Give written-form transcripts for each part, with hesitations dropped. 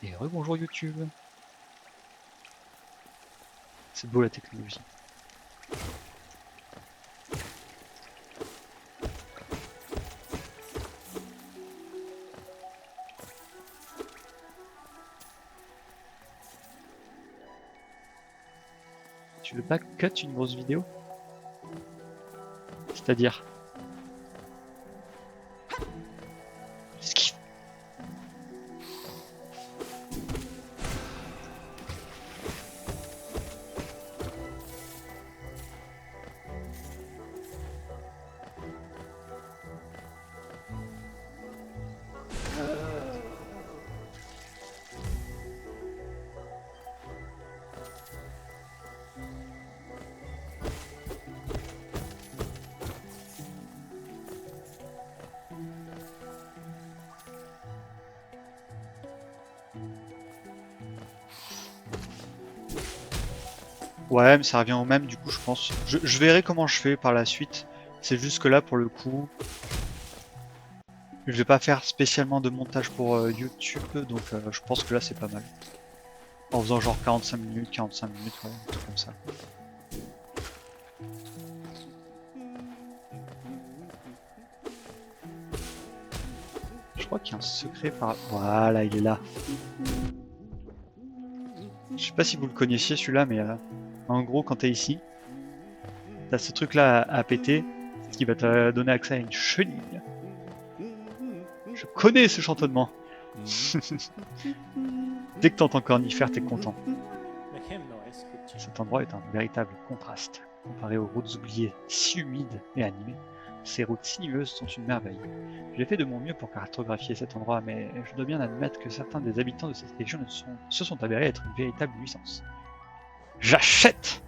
Et rebonjour YouTube. C'est beau la technologie. Tu veux pas cut une grosse vidéo? C'est-à-dire? Esquive. Ouais, mais ça revient au même du coup, je pense. Je verrai comment je fais par la suite. C'est juste que là, pour le coup, je vais pas faire spécialement de montage pour YouTube, donc je pense que là c'est pas mal. En faisant genre 45 minutes, ouais, un truc comme ça. Je crois qu'il y a un secret par... Voilà, il est là. Je sais pas si vous le connaissiez celui-là, mais en gros, quand t'es ici, t'as ce truc-là à péter, qui va te donner accès à une chenille. Je connais ce chantonnement. Dès que t'entends Cornifère, t'es content. Cet endroit est un véritable contraste. Comparé aux routes oubliées, si humides et animées, ces routes sinueuses sont une merveille. J'ai fait de mon mieux pour cartographier cet endroit, mais je dois bien admettre que certains des habitants de cette région se sont avérés être une véritable nuisance. J'achète!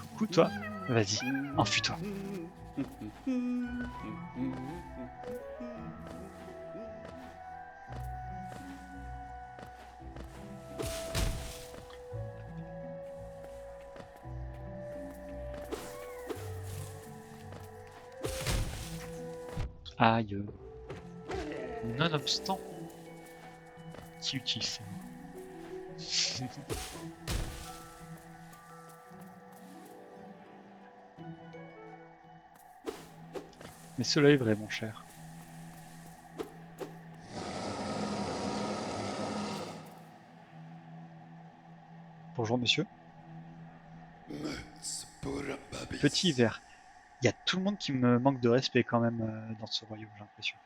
Coucou toi, vas-y, enfuis-toi. Aïe. Nonobstant, qui utilise ça? Mais cela est vrai, mon cher. Bonjour, monsieur. Petit hiver. Il y a tout le monde qui me manque de respect quand même dans ce royaume, j'ai l'impression.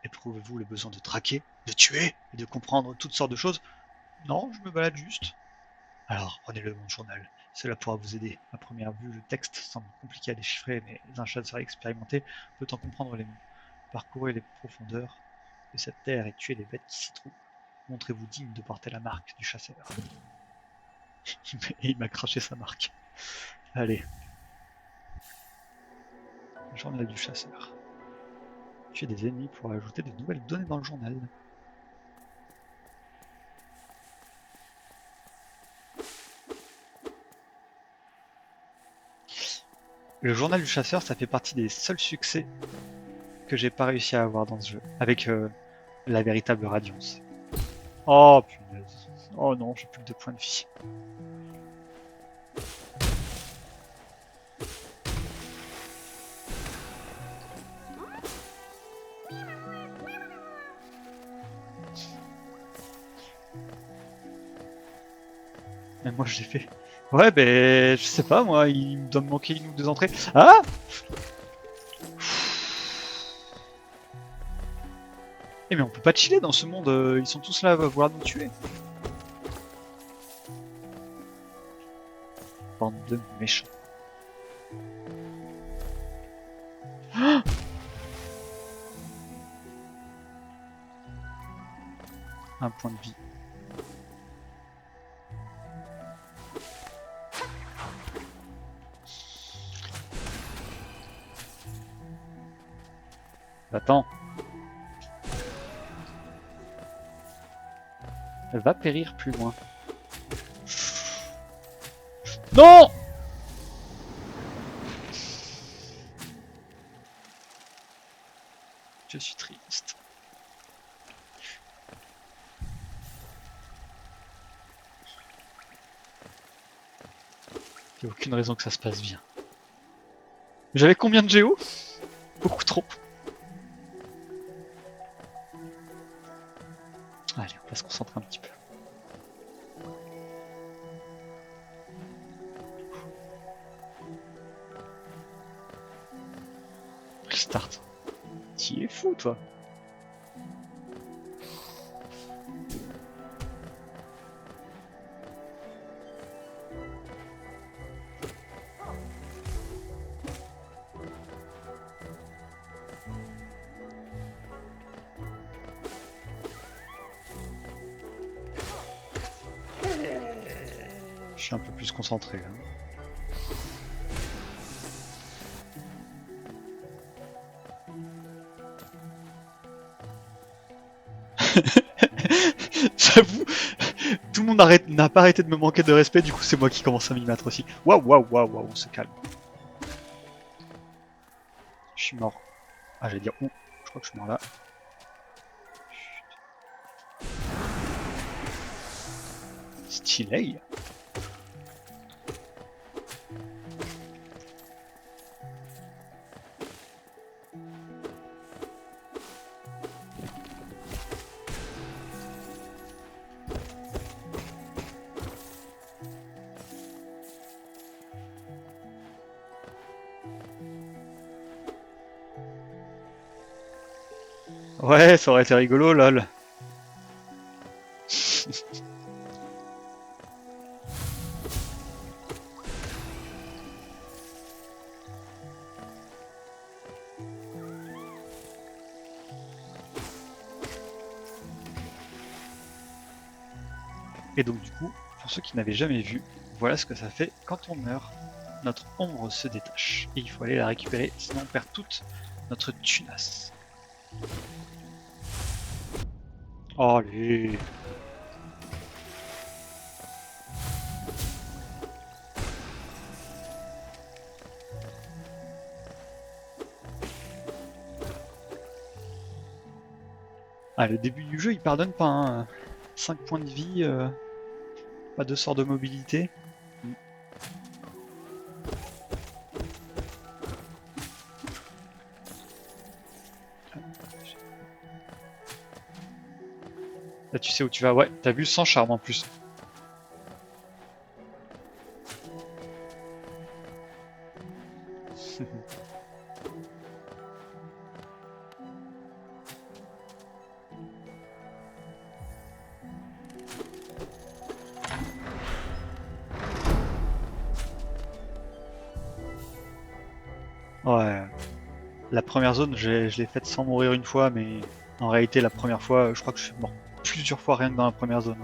Éprouvez-vous le besoin de traquer, de tuer et de comprendre toutes sortes de choses? Non, je me balade juste. Alors, prenez-le, mon journal. Cela pourra vous aider. À première vue, le texte semble compliqué à déchiffrer, mais un chasseur expérimenté peut en comprendre les mots. Parcourez les profondeurs de cette terre et tuez les bêtes qui s'y trouvent. Montrez-vous digne de porter la marque du chasseur. Et il m'a craché sa marque. Allez. Journal du chasseur. Tuer des ennemis pour ajouter de nouvelles données dans le journal. Le journal du chasseur, ça fait partie des seuls succès que j'ai pas réussi à avoir dans ce jeu, avec la véritable radiance. Oh punaise. Oh non, j'ai plus que 2 points de vie. Même moi je l'ai fait. Ouais, ben je sais pas moi, il doit me manquer une ou deux entrées. Ah! Eh mais on peut pas chiller dans ce monde, ils sont tous là à vouloir nous tuer. Bande de méchants. Ah, un point de vie. Attends. Elle va périr plus loin. Non! Je suis triste. Il n'y a aucune raison que ça se passe bien. J'avais combien de géo? Beaucoup trop. Allez, on va se concentrer un petit peu. Restart. Tu es fou, toi. Je suis un peu plus concentré là. J'avoue, tout le monde n'a pas arrêté de me manquer de respect, du coup c'est moi qui commence à m'y mettre aussi. Waouh, waouh, waouh, waouh, on se calme. Je suis mort. Ah, j'allais dire, oh, je crois que je suis mort là. Stylé. Ouais, ça aurait été rigolo, lol. Et donc du coup, pour ceux qui n'avaient jamais vu, voilà ce que ça fait quand on meurt. Notre ombre se détache et il faut aller la récupérer, sinon on perd toute notre tunasse. Allez. Ah, le début du jeu, il pardonne pas, hein. 5 points de vie, pas de sort de mobilité. Là, tu sais où tu vas. Ouais, t'as vu, sans charme en plus. Ouais. La première zone, je l'ai faite sans mourir une fois, mais en réalité, la première fois, je crois que je suis mort plusieurs fois rien que dans la première zone.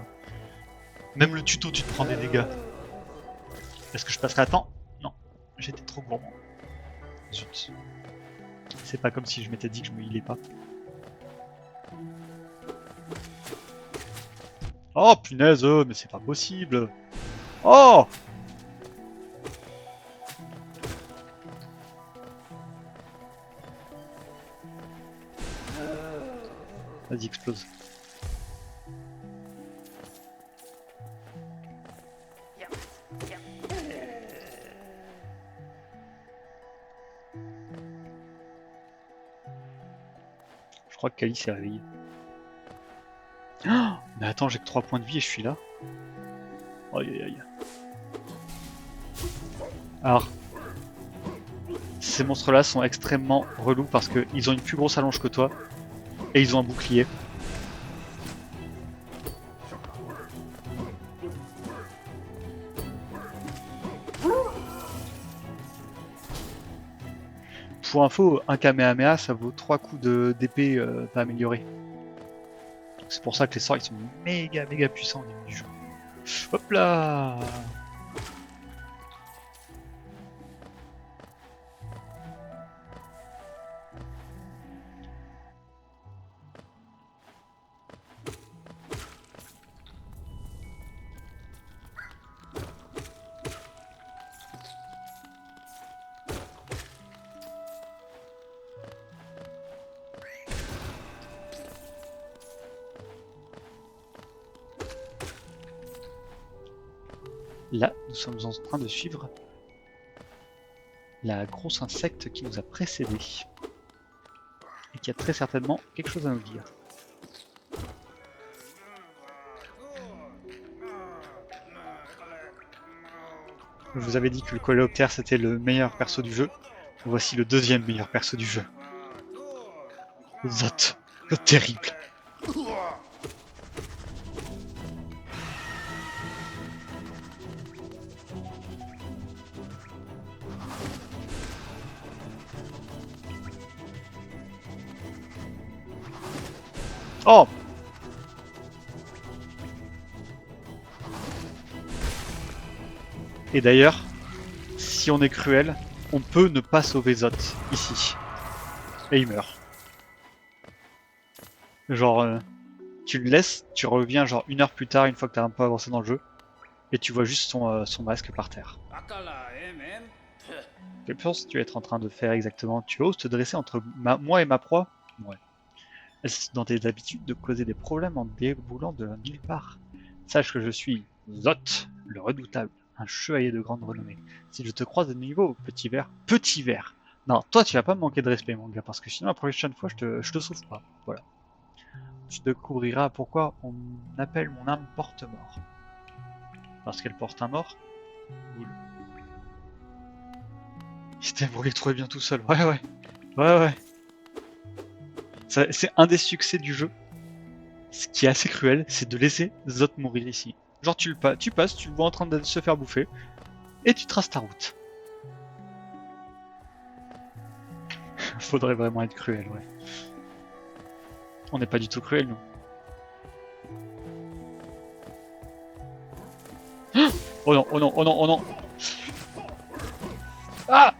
Même le tuto, tu te prends des dégâts. Est-ce que je passerai à temps? Non, j'étais trop gourmand. Zut. C'est pas comme si je m'étais dit que je me healais pas. Oh punaise, mais c'est pas possible. Oh! Vas-y, explose. Je crois que Kali s'est réveillé. Oh, mais attends, j'ai que 3 points de vie et je suis là. Aïe aïe aïe. Alors, ces monstres-là sont extrêmement relous parce qu'ils ont une plus grosse allonge que toi et ils ont un bouclier. Pour info, un Kamehameha ça vaut 3 coups d'épée pas amélioré. C'est pour ça que les sorts ils sont méga puissants au début du jeu. Hop là! Là, nous sommes en train de suivre la grosse insecte qui nous a précédés. Et qui a très certainement quelque chose à nous dire. Je vous avais dit que le coléoptère c'était le meilleur perso du jeu. Voici le deuxième meilleur perso du jeu. Zot, le terrible. Oh! Et d'ailleurs, si on est cruel, on peut ne pas sauver Zot, ici. Et il meurt. Genre, tu le laisses, tu reviens genre 1 heure plus tard, une fois que t'as un peu avancé dans le jeu, et tu vois juste son masque par terre. Que penses-tu être en train de faire exactement? Tu oses te dresser entre moi et ma proie? Ouais. Est-ce dans tes habitudes de causer des problèmes en déboulant de nulle part? Sache que je suis Zot, le redoutable, un chevalier de grande renommée. Si je te croise de nouveau, petit verre, non, toi tu vas pas me manquer de respect mon gars, parce que sinon la prochaine fois je te sauve pas. Voilà. Tu découvriras pourquoi on appelle mon âme porte-mort. Parce qu'elle porte un mort? Cool. Il s'était débrouillé trop bien tout seul. Ouais. C'est un des succès du jeu. Ce qui est assez cruel, c'est de laisser Zot mourir ici. Genre tu passes, tu le vois en train de se faire bouffer, et tu traces ta route. Faudrait vraiment être cruel, ouais. On n'est pas du tout cruel, nous. Oh non, oh non, oh non, oh non. Ah!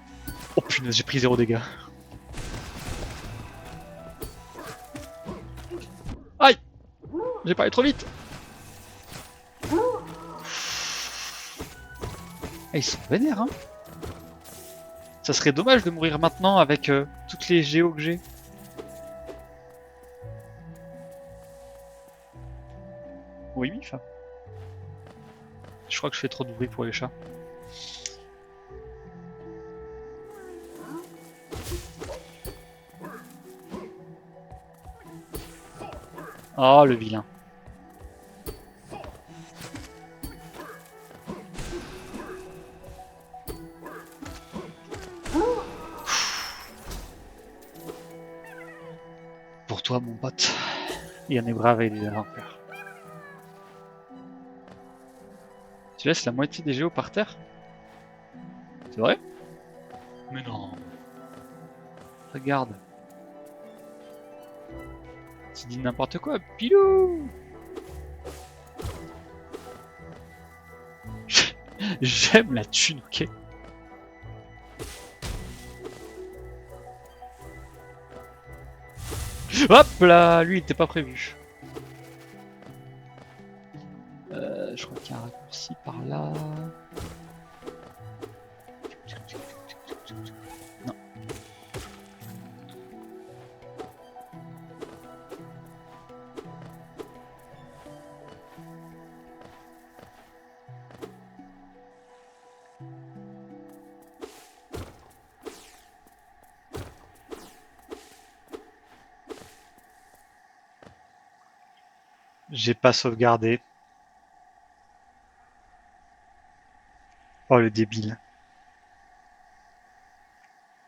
Oh punaise, j'ai pris 0 dégâts. Aïe! J'ai parlé trop vite. Ah, ils sont vénères, hein. Ça serait dommage de mourir maintenant avec toutes les géos que j'ai. Oui, Mifa. Je crois que je fais trop de bruit pour les chats. Oh, le vilain. Pour toi, mon pote. Il y en est brave et il est l'enfer. Tu laisses la moitié des géos par terre? C'est vrai? Mais non. Regarde. Tu dis n'importe quoi, pilou. J'aime la thune, ok. Hop là, lui il était pas prévu. Je crois qu'il y a un raccourci par là. Non. J'ai pas sauvegardé. Oh le débile.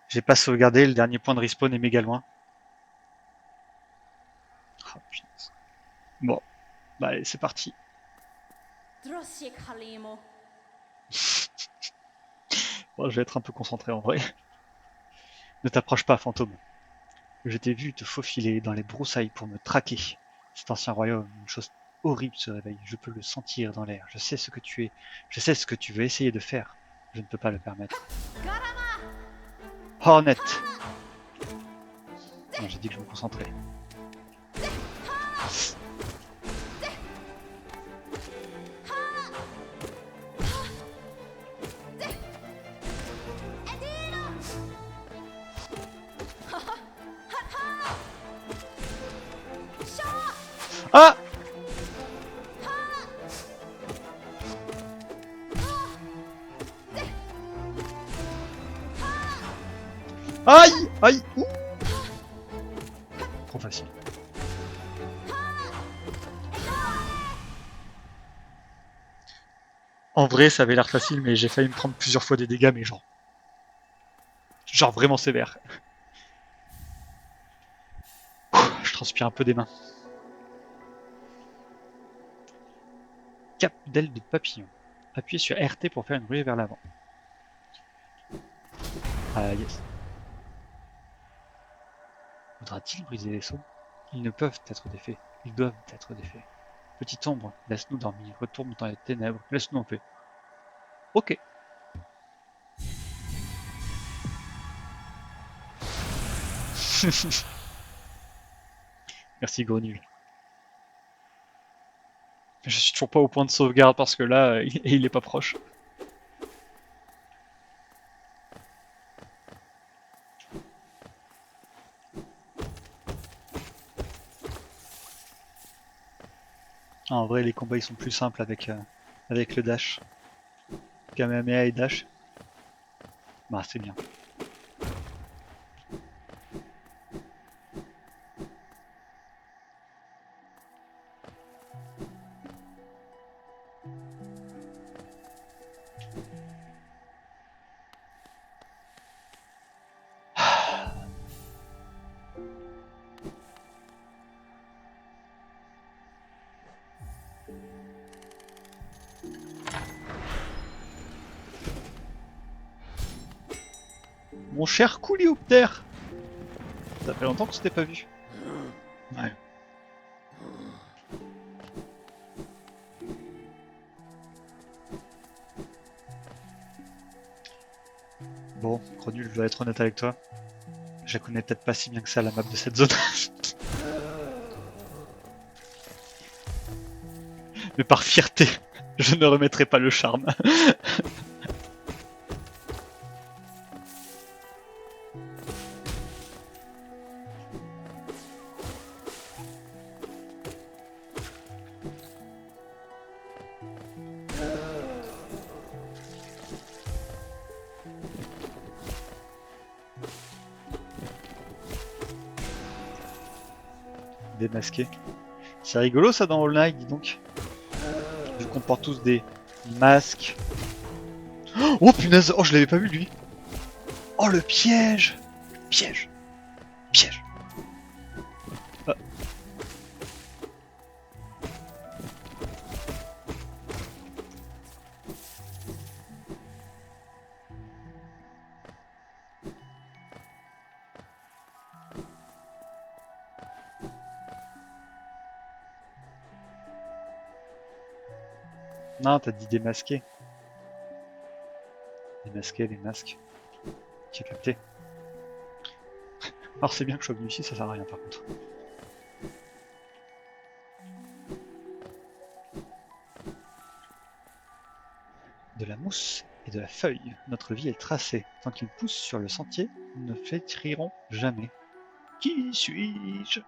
J'ai pas sauvegardé, le dernier point de respawn est méga loin. Oh punaise. Bon, bah allez, c'est parti. Bon, je vais être un peu concentré en vrai. Ne t'approche pas, fantôme. Je t'ai vu te faufiler dans les broussailles pour me traquer. Cet ancien royaume, une chose horrible se réveille. Je peux le sentir dans l'air. Je sais ce que tu es. Je sais ce que tu veux essayer de faire. Je ne peux pas le permettre. Hornet! Non, j'ai dit que je me concentrais. Ah! Aïe! Aïe! Ouh. Trop facile. En vrai, ça avait l'air facile, mais j'ai failli me prendre plusieurs fois des dégâts, mais genre vraiment sévère. Je transpire un peu des mains. Cap d'aile de papillon. Appuyez sur RT pour faire une ruée vers l'avant. Ah yes. Faudra-t-il briser les seaux? Ils ne peuvent être défaits. Ils doivent être défaits. Petite ombre, laisse-nous dormir. Retourne dans les ténèbres. Laisse-nous en paix. Ok. Merci Grenule. Je suis toujours pas au point de sauvegarde parce que là, il est pas proche. En vrai, les combats ils sont plus simples avec le dash. Kamehameha et dash. Bah, c'est bien. Mon cher coléoptère! Ça fait longtemps que je t'ai pas vu. Ouais. Bon, Grenule, je dois être honnête avec toi. Je la connais peut-être pas si bien que ça, la map de cette zone. Mais par fierté, je ne remettrai pas le charme. Démasqué. C'est rigolo ça dans All Night, dis donc. Vu qu'on porte tous des masques. Oh punaise, oh je l'avais pas vu lui. Oh le piège! Piège! Piège! Ah. Non, t'as dit démasqué. Démasqué, les masques. J'ai capté. Alors c'est bien que je sois venu ici, ça sert à rien par contre. De la mousse et de la feuille, notre vie est tracée. Tant qu'ils poussent sur le sentier, nous ne flétrirons jamais. Qui suis-je?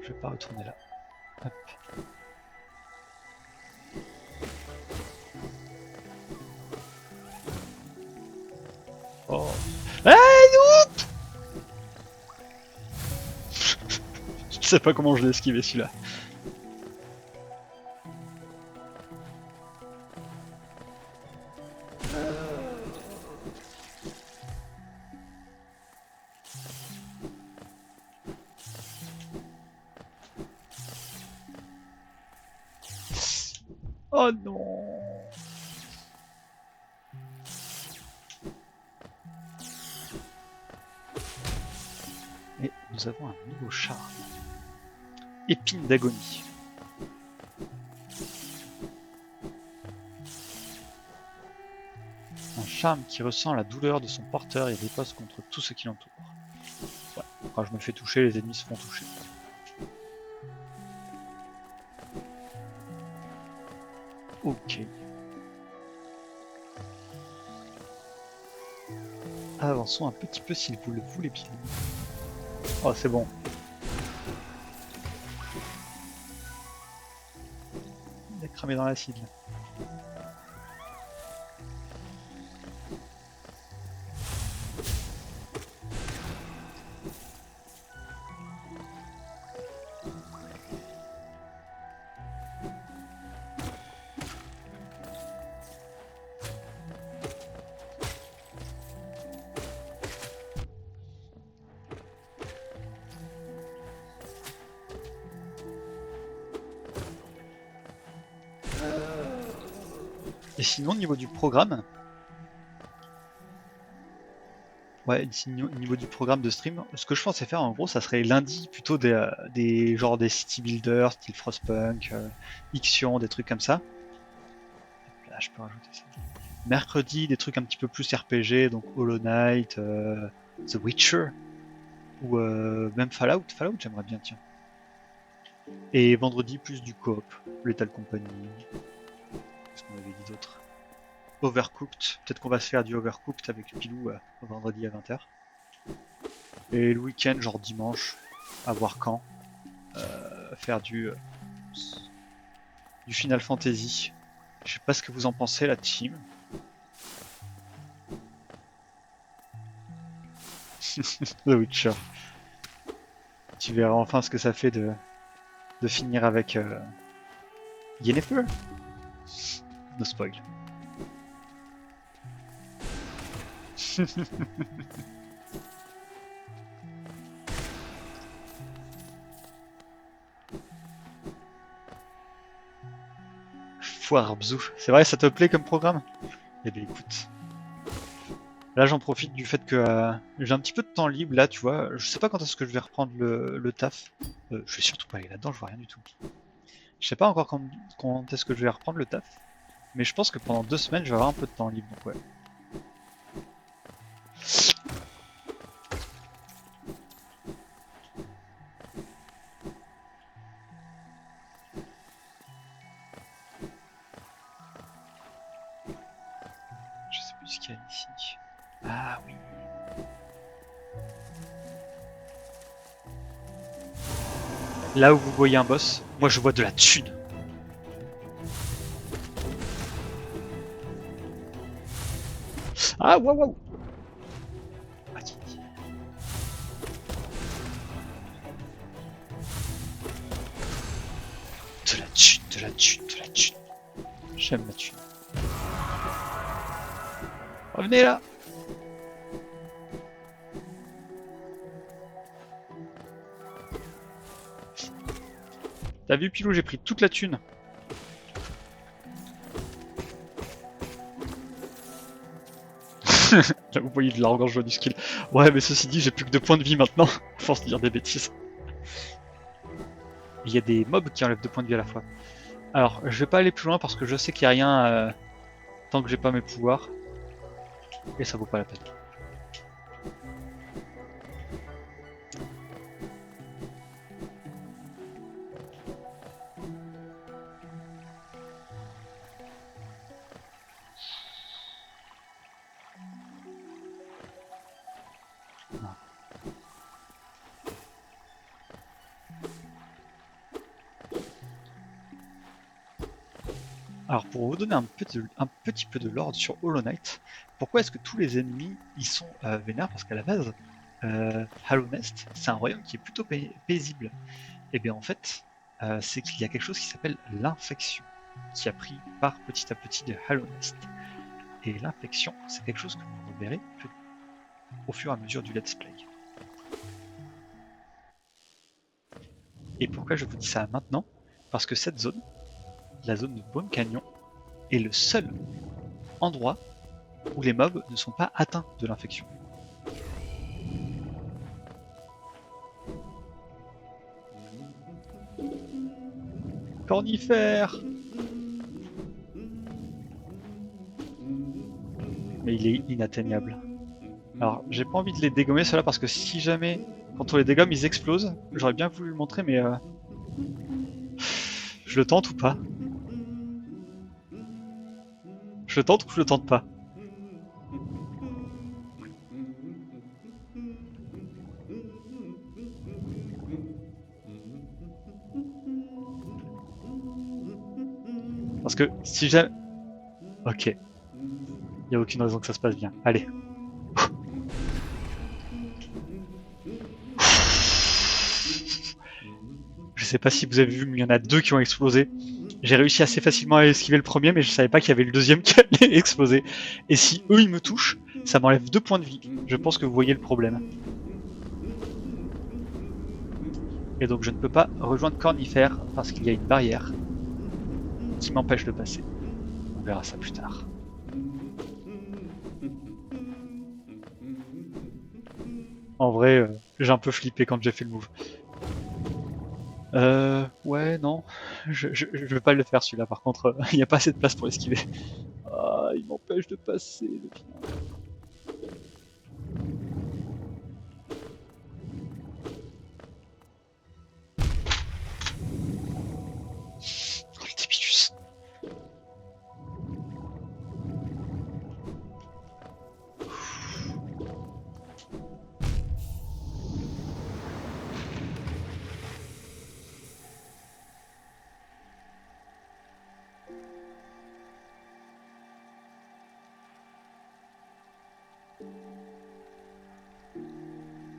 Je vais pas retourner là. Hop. Oh. Hey, oup. Je sais pas comment je l'ai esquivé celui-là. Oh non. Et nous avons un nouveau charme. Épine d'agonie. Un charme qui ressent la douleur de son porteur et riposte contre tout ce qui l'entoure. Ouais, quand je me fais toucher, les ennemis se font toucher. Ok. Avançons un petit peu s'il vous le voulez bien. Oh, c'est bon. Il a cramé dans l'acide. Et sinon, au niveau du programme, ouais, au niveau du programme de stream, ce que je pensais faire en gros, ça serait lundi plutôt des genre des city builders, style Frostpunk, Ixion, des trucs comme ça. Là, je peux rajouter ça. Mercredi, des trucs un petit peu plus RPG, donc Hollow Knight, The Witcher, ou même Fallout. Fallout, j'aimerais bien, tiens. Et vendredi, plus du coop, Lethal Company. Qu'est-ce qu'on avait dit d'autre? Overcooked. Peut-être qu'on va se faire du Overcooked avec Pilou vendredi à 20h. Et le week-end, genre dimanche, à voir quand, faire du Final Fantasy. Je sais pas ce que vous en pensez, la team. The Witcher. Tu verras enfin ce que ça fait de finir avec Yennefer. No spoil. Foire Bzou. C'est vrai, ça te plaît comme programme? Eh bien écoute. Là j'en profite du fait que j'ai un petit peu de temps libre là, tu vois. Je sais pas quand est-ce que je vais reprendre le taf. Je vais surtout pas aller là-dedans, je vois rien du tout. Je sais pas encore quand est-ce que je vais reprendre le taf. Mais je pense que pendant 2 semaines je vais avoir un peu de temps libre, donc ouais. Je sais plus ce qu'il y a ici. Ah oui. Là où vous voyez un boss, moi je vois de la thune. Ah waouh waouh. De la thune, de la thune, de la thune. J'aime la thune. Revenez là. T'as vu Pilou, j'ai pris toute la thune. Là vous voyez de l'arrogance, je vois du skill. Ouais mais ceci dit j'ai plus que 2 points de vie maintenant. Force de dire des bêtises. Il y a des mobs qui enlèvent 2 points de vie à la fois. Alors je vais pas aller plus loin parce que je sais qu'il y a rien tant que j'ai pas mes pouvoirs. Et ça vaut pas la peine. Alors pour vous donner un petit peu de l'ordre sur Hollow Knight, pourquoi est-ce que tous les ennemis ils sont vénères? Parce qu'à la base, Hallownest, c'est un royaume qui est plutôt paisible. Et bien en fait, c'est qu'il y a quelque chose qui s'appelle l'infection, qui a pris part petit à petit de Hallownest. Et l'infection, c'est quelque chose que vous reverrez au fur et à mesure du let's play. Et pourquoi je vous dis ça maintenant? Parce que cette zone, la zone de Bone Canyon, est le seul endroit où les mobs ne sont pas atteints de l'infection. Cornifère! mais il est inatteignable. Alors, j'ai pas envie de les dégommer ceux-là parce que si jamais, quand on les dégomme, ils explosent. J'aurais bien voulu le montrer, mais je le tente ou pas? Je le tente ou je le tente pas? Parce que si jamais... Ok, il y a aucune raison que ça se passe bien. Allez. Je sais pas si vous avez vu, mais il y en a deux qui ont explosé. J'ai réussi assez facilement à esquiver le premier, mais je savais pas qu'il y avait le deuxième qui allait exploser. Et si eux ils me touchent, ça m'enlève 2 points de vie. Je pense que vous voyez le problème. Et donc je ne peux pas rejoindre Cornifère parce qu'il y a une barrière qui m'empêche de passer. On verra ça plus tard. En vrai, j'ai un peu flippé quand j'ai fait le move. Ouais, non. Je vais pas le faire celui-là par contre. Il n'y a pas assez de place pour esquiver. Ah, il m'empêche de passer le final. Oh, le débitus.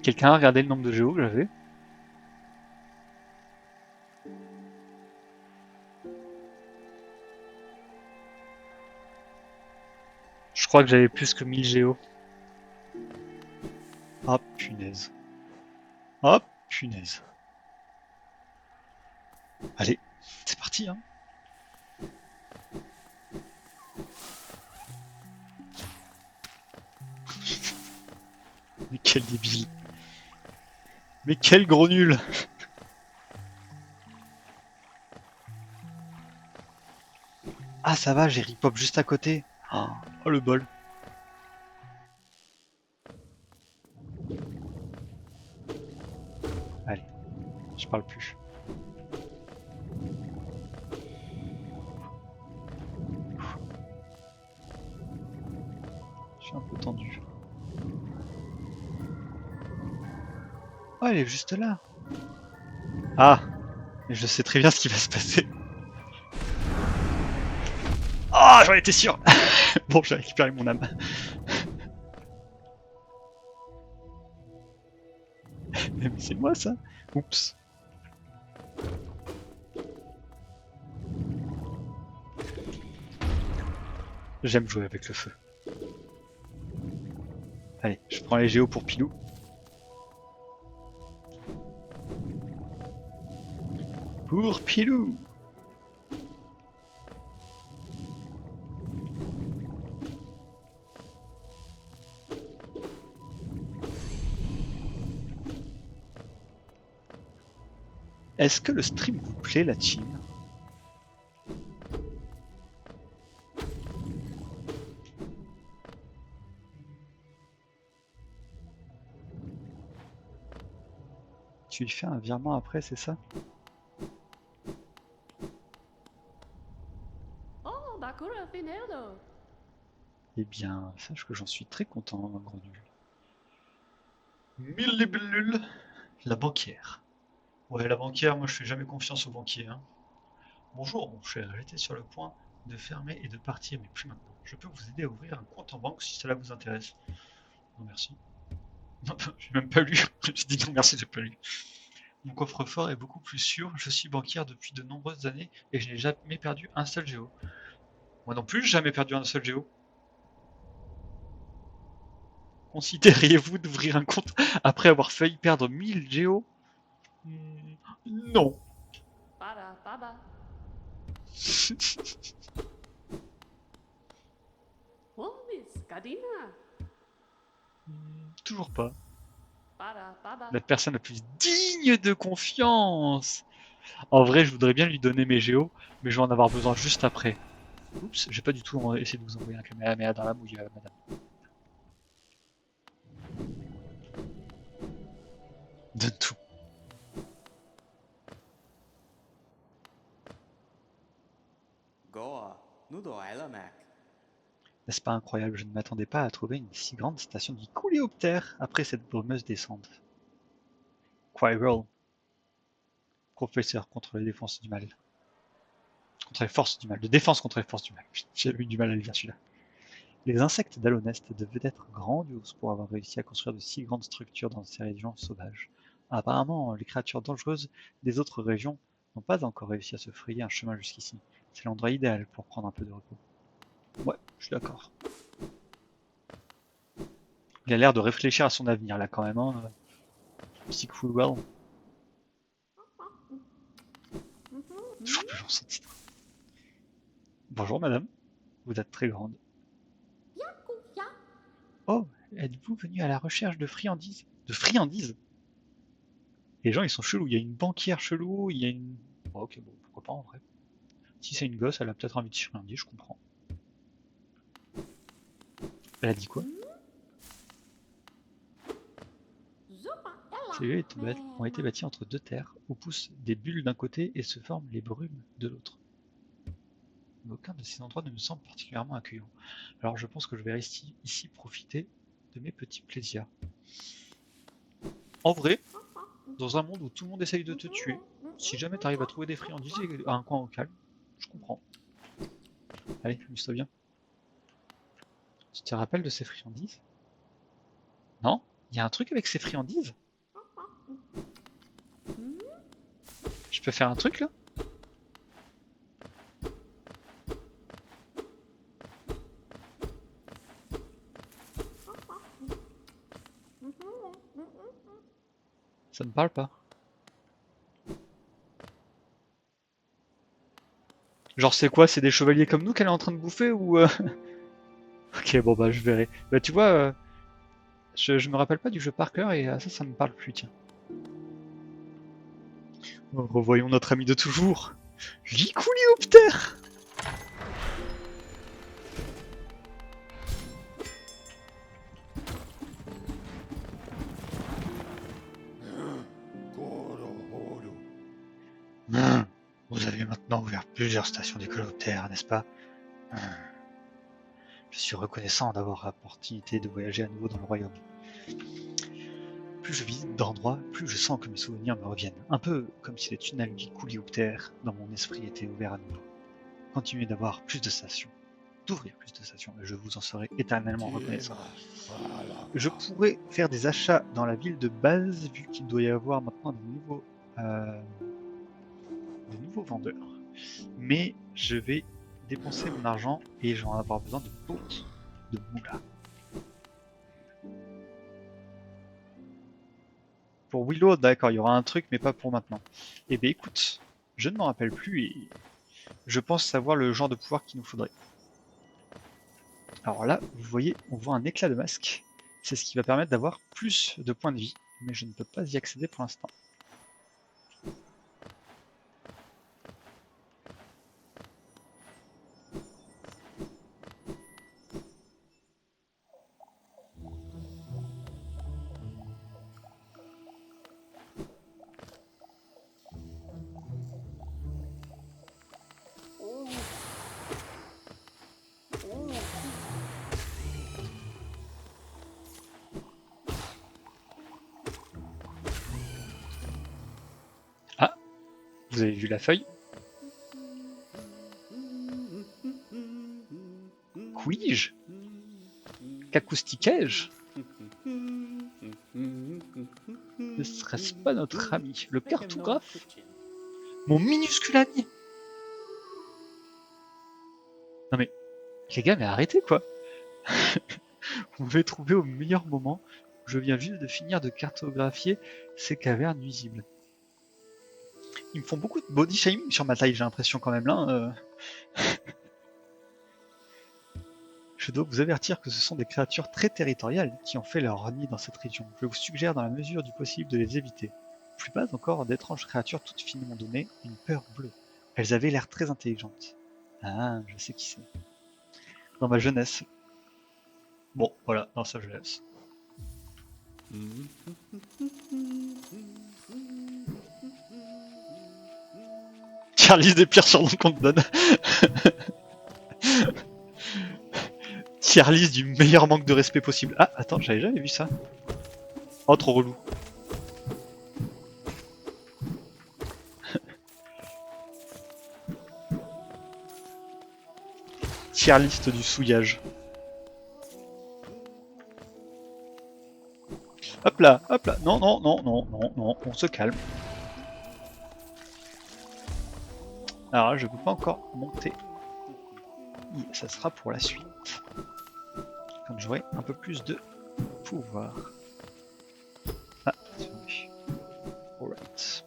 Quelqu'un a regardé le nombre de géos que j'avais? Je crois que j'avais plus que 1000 géos. Ah punaise. Ah punaise. Allez, c'est parti hein. Mais quel débile. Mais quel gros nul. Ah ça va, j'ai ripop juste à côté. Oh le bol. Allez, je parle plus. Je suis un peu tendu. Oh, elle est juste là. Ah, mais je sais très bien ce qui va se passer. Ah, j'en étais sûr. Bon, j'ai récupéré mon âme. Mais c'est moi ça. Oups. J'aime jouer avec le feu. Allez, je prends les géos pour Pilou. Pour Pilou. Est-ce que le stream vous plaît, la team? Tu lui fais un virement après, c'est ça? Oh, Bakura Finero. Eh bien, sache que j'en suis très content, gros nul. Mille libellules. La banquière. Ouais, la banquière, moi je fais jamais confiance aux banquiers. Hein. Bonjour, mon cher, j'étais sur le point de fermer et de partir, mais plus maintenant. Je peux vous aider à ouvrir un compte en banque si cela vous intéresse. Non, merci. Non, j'ai même pas lu. J'ai dit non, merci, j'ai pas lu. Mon coffre-fort est beaucoup plus sûr. Je suis banquière depuis de nombreuses années et je n'ai jamais perdu un seul géo. Moi non plus, j'ai jamais perdu un seul géo. Considériez-vous d'ouvrir un compte après avoir failli perdre 1000 géos? Non. Para, baba. Oh, Miss Kadina. Toujours pas. Para, baba. La personne la plus digne de confiance. En vrai, je voudrais bien lui donner mes géos, mais je vais en avoir besoin juste après. Oups, j'ai pas du tout essayé de vous envoyer un caméra dans la mouille, madame. Donne tout. Goa, nous doit Mac. N'est-ce pas incroyable? Je ne m'attendais pas à trouver une si grande station de coléoptères après cette brumeuse descente. Quirrell, professeur contre les défenses du mal. Contre les forces du mal. De défense contre les forces du mal. J'ai eu du mal à le lire celui-là. Les insectes d'Alonest devaient être grandioses pour avoir réussi à construire de si grandes structures dans ces régions sauvages. Apparemment, les créatures dangereuses des autres régions n'ont pas encore réussi à se frayer un chemin jusqu'ici. C'est l'endroit idéal pour prendre un peu de repos. Ouais, je suis d'accord. Il a l'air de réfléchir à son avenir là quand même, hein. Psy Quirrell. Toujours plus long ce titre. Bonjour madame, vous êtes très grande. Oh, êtes-vous venu à la recherche de friandises? De friandises? Les gens ils sont chelous, il y a une banquière chelou, il y a une... Oh, ok, bon, pourquoi pas en vrai. Si c'est une gosse, elle a peut-être envie de friandises, je comprends. Elle a dit quoi? Ces lieux ont été bâtis entre deux terres, où poussent des bulles d'un côté et se forment les brumes de l'autre. Aucun de ces endroits ne me semble particulièrement accueillant. Alors je pense que je vais ici profiter de mes petits plaisirs. En vrai, dans un monde où tout le monde essaye de te tuer, si jamais tu arrives à trouver des friandises à un coin au calme, je comprends. Allez, amuse-toi bien. Tu te rappelles de ces friandises? Non? Il y a un truc avec ces friandises? Je peux faire un truc là? Ça ne parle pas. Genre c'est quoi? C'est des chevaliers comme nous qu'elle est en train de bouffer ou... Ok, bon bah je verrai. Bah tu vois, je me rappelle pas du jeu par cœur et ça me parle plus, tiens. Revoyons notre ami de toujours. Lycoléoptère. Vous avez maintenant ouvert plusieurs stations des coléoptères, n'est-ce pas? Je suis reconnaissant d'avoir l'opportunité de voyager à nouveau dans le royaume. Plus je visite d'endroits, plus je sens que mes souvenirs me reviennent. Un peu comme si les tunnels du coléoptère dans mon esprit étaient ouverts à nouveau. Continuez d'avoir plus de stations, d'ouvrir plus de stations, et je vous en serai éternellement reconnaissant. Je pourrais faire des achats dans la ville de base, vu qu'il doit y avoir maintenant des nouveaux vendeurs. Mais je vais dépenser mon argent et j'en vais avoir besoin de d'autres, de moula. Pour Willow, d'accord, il y aura un truc, mais pas pour maintenant. Eh bien écoute, je ne m'en rappelle plus et je pense savoir le genre de pouvoir qu'il nous faudrait. Alors là, vous voyez, on voit un éclat de masque. C'est ce qui va permettre d'avoir plus de points de vie, mais je ne peux pas y accéder pour l'instant. Ah, vous avez vu la feuille? Couis-je? Qu'acoustiquais-je? Ne serait-ce pas notre ami, le cartographe? Mon minuscule ami? Non mais, les gars, mais arrêtez quoi! Vous m'avez trouvé au meilleur moment où je viens juste de finir de cartographier ces cavernes nuisibles. Ils me font beaucoup de body shaming sur ma taille, j'ai l'impression quand même là. Je dois vous avertir que ce sont des créatures très territoriales qui ont fait leur nid dans cette région. Je vous suggère dans la mesure du possible de les éviter. Plus bas encore, d'étranges créatures toutes finement données, une peur bleue. Elles avaient l'air très intelligentes. Ah, je sais qui c'est. Dans ma jeunesse. Bon, voilà, dans sa jeunesse. Tier list des pires surnoms qu'on te donne. Tier list du meilleur manque de respect possible. Ah, attends, j'avais jamais vu ça. Oh, trop relou. Tier list du souillage. Hop là, non, non, non, non, non, non, on se calme. Alors là, je ne peux pas encore monter. Ça sera pour la suite. Quand j'aurai un peu plus de pouvoir. Ah, c'est fermé. Alright.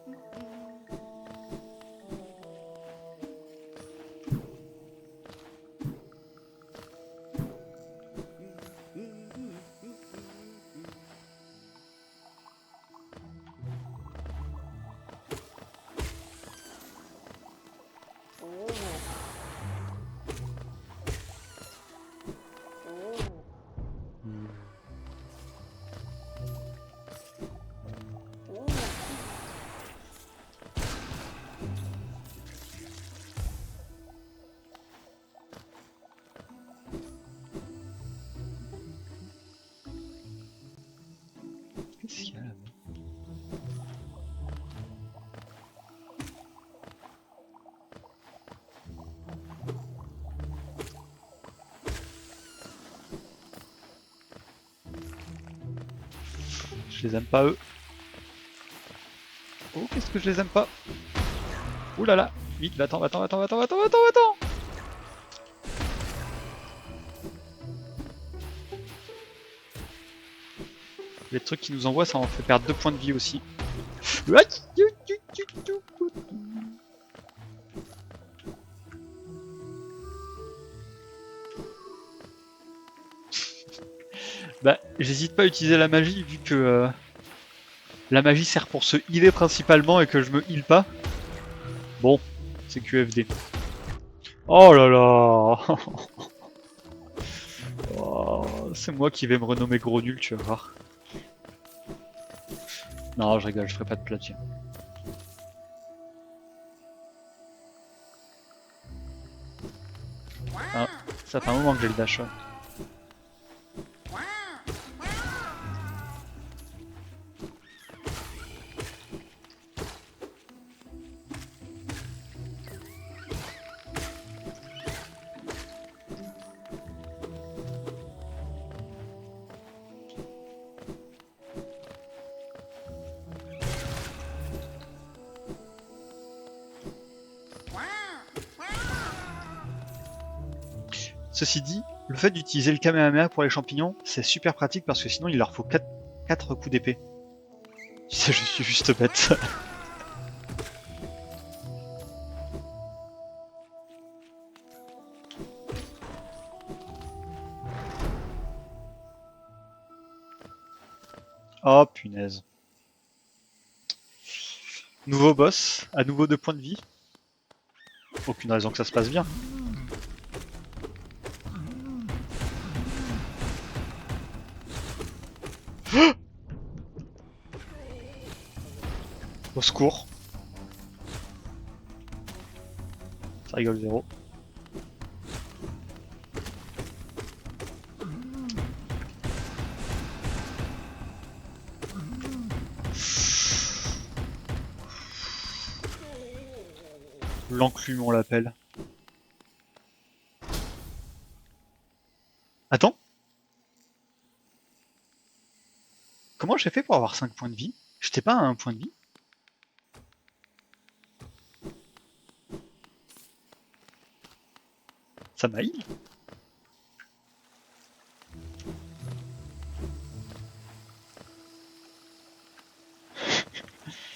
Qu'est-ce qu'il y a là-bas? Je les aime pas eux. Oh, qu'est-ce que je les aime pas? Ouh là là. Vite, attends. Les trucs qui nous envoient, ça en fait perdre 2 points de vie aussi. Bah, j'hésite pas à utiliser la magie vu que la magie sert pour se healer principalement et que je me heal pas. Bon, c'est QFD. Oh là là. Oh, c'est moi qui vais me renommer gros nul, tu vas voir. Non, je rigole, je ferai pas de platine. Ah, ça fait un moment que j'ai le dash. Ceci dit, le fait d'utiliser le Kamehameha pour les champignons, c'est super pratique parce que sinon il leur faut 4 coups d'épée. Tu sais, je suis juste bête. Oh punaise. Nouveau boss, à nouveau 2 points de vie. Aucune raison que ça se passe bien. Au secours. Ça rigole zéro. L'enclume, on l'appelle. Attends. Comment j'ai fait pour avoir 5 points de vie? J'étais pas à 1 point de vie? Ça m'a heal?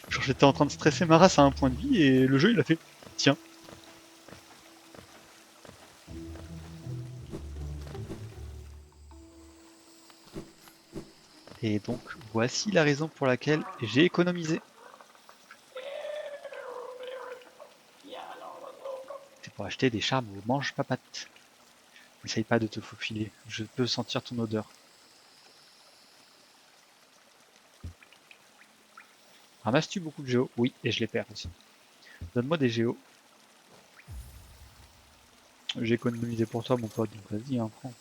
Genre j'étais en train de stresser ma race à 1 point de vie et le jeu il a fait tiens. Et donc voici la raison pour laquelle j'ai économisé. C'est pour acheter des charmes au mange-papates. N'essaye pas de te faufiler, je peux sentir ton odeur. Ramasses-tu beaucoup de géos? Oui, et je les perds aussi. Donne-moi des géos. J'ai économisé pour toi, mon pote, donc vas-y, hein, prends.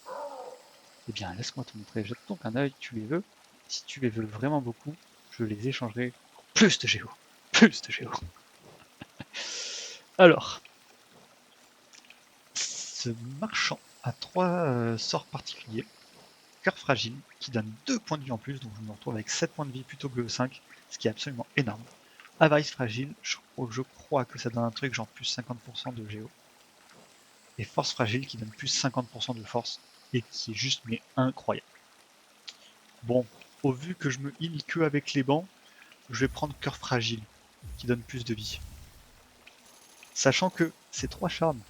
Eh bien, laisse-moi te montrer. Jette donc un œil, tu les veux. Si tu les veux vraiment beaucoup, je les échangerai pour plus de géos. Plus de géos. Alors, ce marchand a 3 sorts particuliers. Cœur fragile, qui donne 2 points de vie en plus, donc je me retrouve avec 7 points de vie plutôt que 5, ce qui est absolument énorme. Avarice fragile, je crois que ça donne un truc genre plus 50% de géo. Et force fragile qui donne plus 50% de force, et qui est juste mais incroyable. Bon, au vu que je me heal que avec les bancs, je vais prendre cœur fragile, qui donne plus de vie. Sachant que ces 3 charmes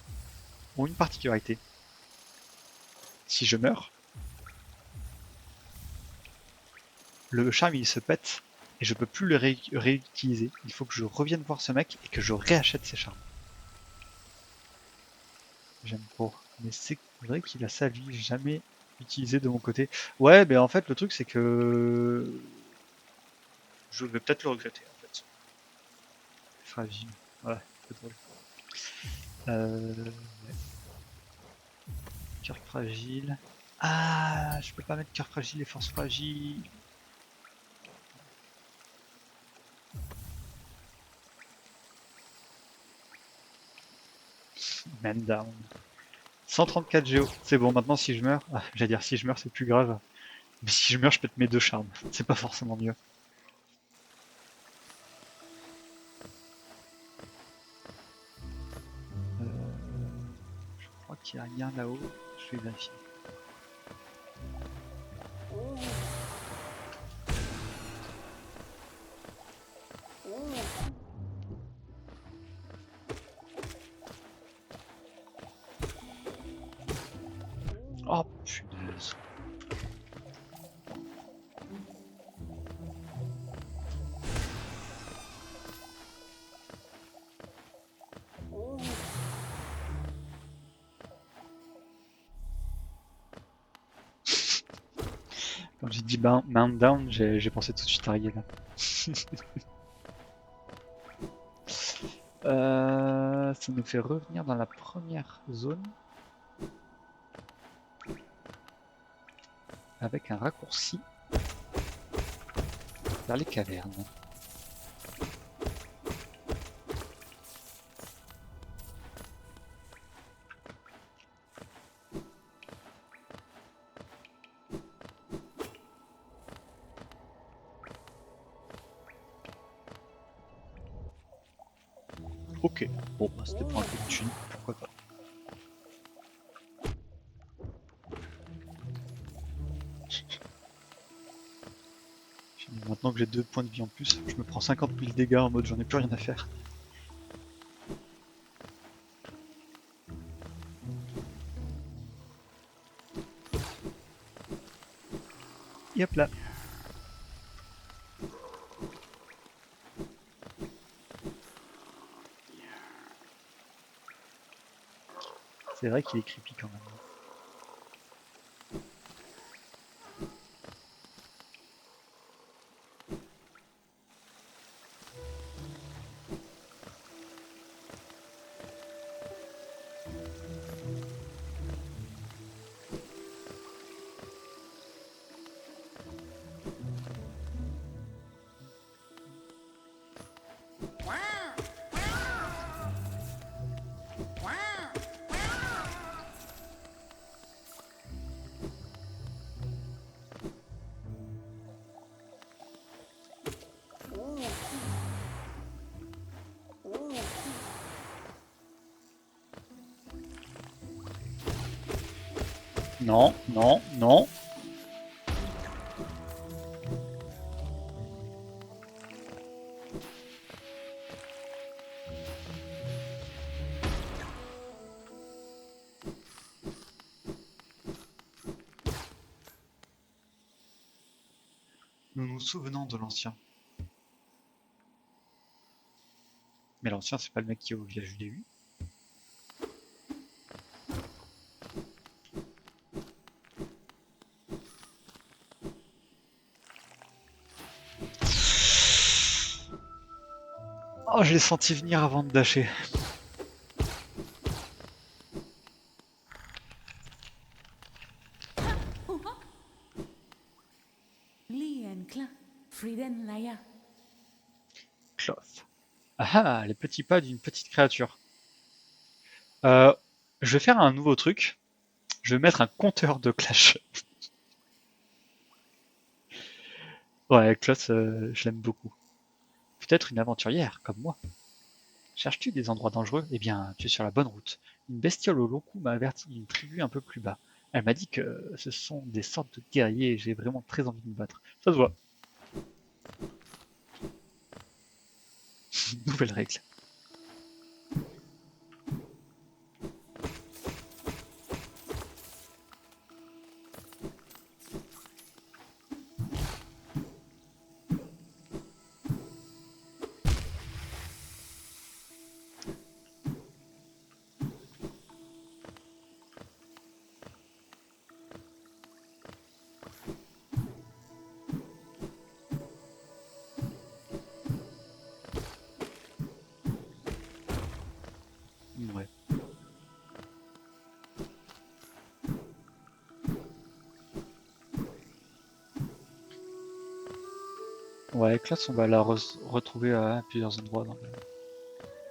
ont une particularité. Si je meurs, le charme il se pète et je peux plus le réutiliser. Il faut que je revienne voir ce mec et que je réachète ses charmes. J'aime pas. Mais c'est vrai qu'il a ça lui, jamais utilisé de mon côté. Ouais, mais en fait le truc c'est que je vais peut-être le regretter en fait. Fragile. Ouais, c'est drôle. Ouais. Cœur fragile. Ah, je peux pas mettre cœur fragile et force fragile. Man down. 134 géo. C'est bon, maintenant si je meurs, j'allais dire si je meurs c'est plus grave. Mais si je meurs je pète mes 2 charmes. C'est pas forcément mieux. Je crois qu'il y a rien là-haut. Je vais vérifier. Oh punaise. Quand j'ai dit mount down, j'ai pensé tout de suite à Ariel. Ça nous fait revenir dans la première zone avec un raccourci vers les cavernes. Ok, bon, bah, c'était pour un peu de thune, pourquoi pas. Maintenant que j'ai 2 points de vie en plus, je me prends 50 000 dégâts en mode j'en ai plus rien à faire. Et hop là. C'est vrai qu'il est creepy quand même. Non, non, non. Nous nous souvenons de l'ancien. Mais l'ancien, c'est pas le mec qui est au village du début. Oh, je l'ai senti venir avant de dasher. Lien Klein, Frieden Laya. Cloth. Ah ah, les petits pas d'une petite créature. Euh, je vais faire un nouveau truc. Je vais mettre un compteur de clash. Ouais, Cloth, je l'aime beaucoup. Peut-être une aventurière, comme moi. Cherches-tu des endroits dangereux? Eh bien, tu es sur la bonne route. Une bestiole au long cou m'a averti d'une tribu un peu plus bas. Elle m'a dit que ce sont des sortes de guerriers et j'ai vraiment très envie de me battre. Ça se voit. Nouvelle règle. Ouais. Ouais, classe, on va la retrouver à plusieurs endroits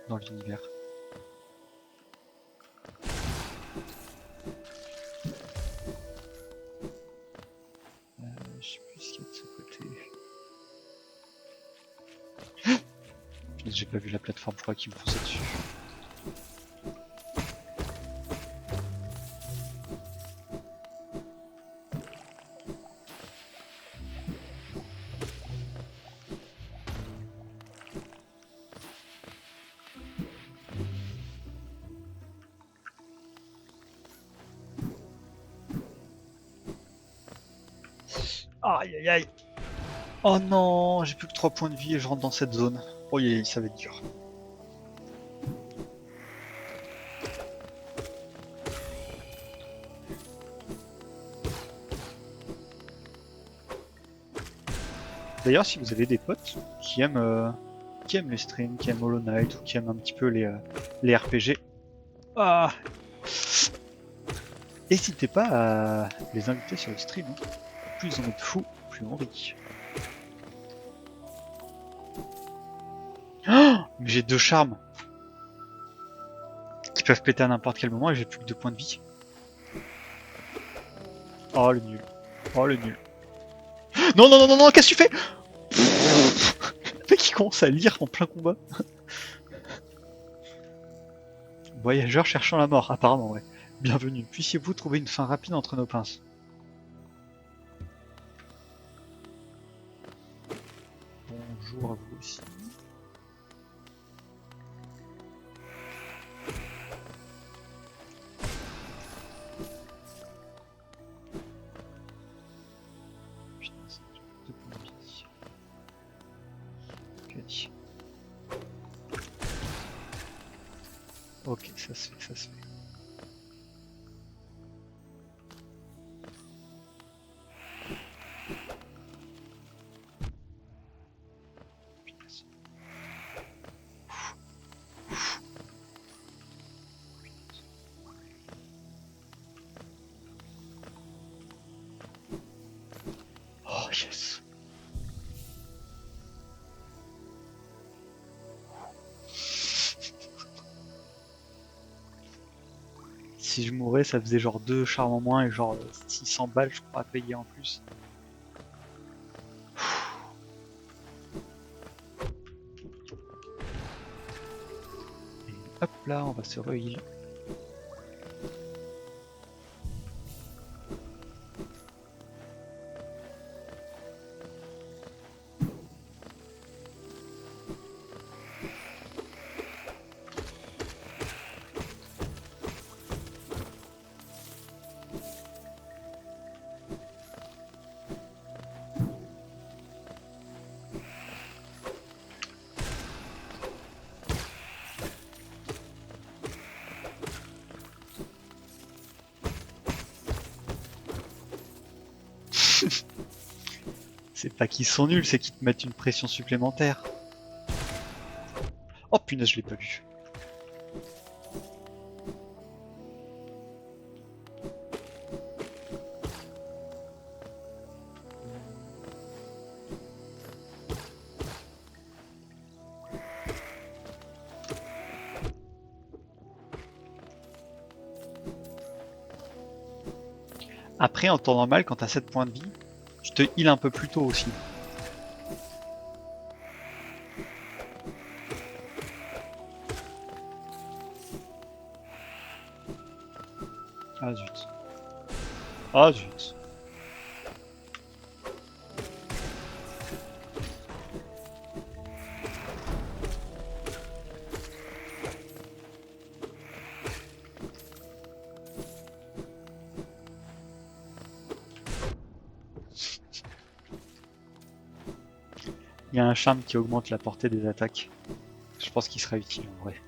dans l'univers. Je sais plus ce qu'il y a de ce côté. J'ai pas vu la plateforme, je crois qu'il me fonçait dessus. Aïe aïe aïe. Oh non, j'ai plus que 3 points de vie et je rentre dans cette zone. Oh ça va être dur. D'ailleurs, si vous avez des potes qui aiment les streams, qui aiment Hollow Knight ou qui aiment un petit peu les RPG, ah, n'hésitez pas à les inviter sur le stream. Hein. Plus on est de fous, plus on rit. Oh, mais j'ai 2 charmes qui peuvent péter à n'importe quel moment et j'ai plus que 2 points de vie. Oh le nul. Oh le nul. Non non non non non, qu'est-ce que tu fais? Le mec qui commence à lire en plein combat. Voyageur cherchant la mort, apparemment ouais. Bienvenue. Puissiez-vous trouver une fin rapide entre nos pinces. Bonjour à vous aussi. Putain, c'est 2 points de vie. Ok, ça se fait, ça se fait. Oh yes. Si je mourais, ça faisait genre 2 charmes en moins et genre 600 balles, je crois, à payer en plus. Et hop là, on va se re-heal. C'est pas qu'ils sont nuls, c'est qu'ils te mettent une pression supplémentaire. Oh punaise, je l'ai pas vu. Après, en temps normal, quand t'as 7 points de vie, tu te heal un peu plus tôt aussi. Ah zut. Ah zut. Il y a un charme qui augmente la portée des attaques. Je pense qu'il sera utile en vrai.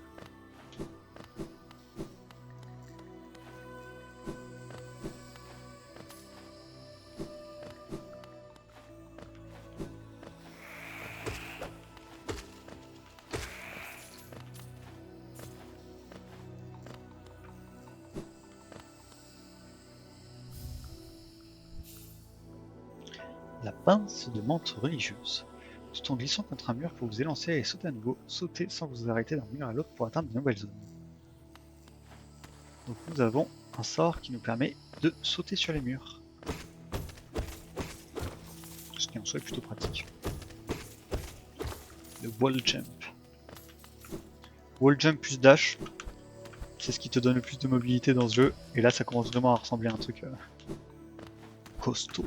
La pince de menthe religieuse. Tout en glissant contre un mur pour vous élancer et sauter à nouveau, sautez sans vous arrêter d'un mur à l'autre pour atteindre de nouvelles zones. Donc nous avons un sort qui nous permet de sauter sur les murs. Ce qui en soi est plutôt pratique. Le wall jump. Wall jump plus dash, c'est ce qui te donne le plus de mobilité dans ce jeu. Et là ça commence vraiment à ressembler à un truc costaud.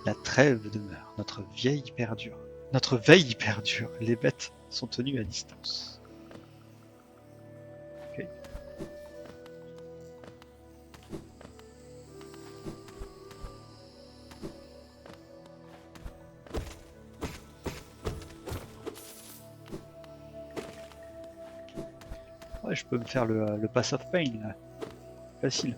La trêve demeure, notre veille perdure. Les bêtes sont tenues à distance. Okay. Ouais, je peux me faire le Pass of Pain, là. Facile.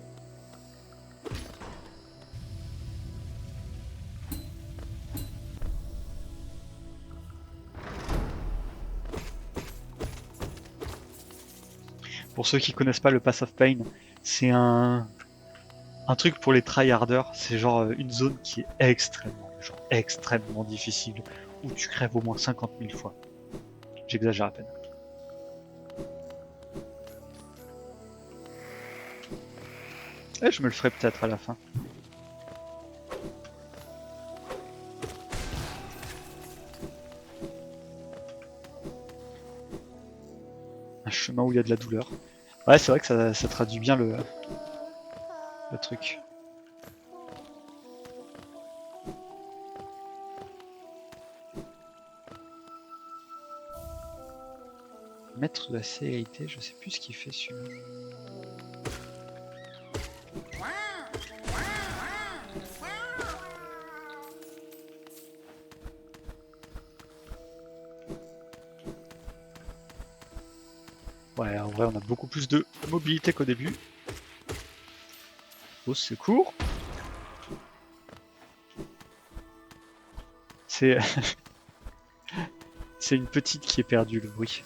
Pour ceux qui connaissent pas le Pass of Pain, c'est un truc pour les tryharders. C'est genre une zone qui est extrêmement difficile, où tu crèves au moins 50 000 fois. J'exagère à peine. Et je me le ferai peut-être à la fin. Un chemin où il y a de la douleur. Ouais, c'est vrai que ça traduit bien le truc. Maître de la célérité, je sais plus ce qu'il fait celui-là. Ouais, en vrai, on a beaucoup plus de mobilité qu'au début. Au secours. C'est c'est une petite qui est perdue, le bruit.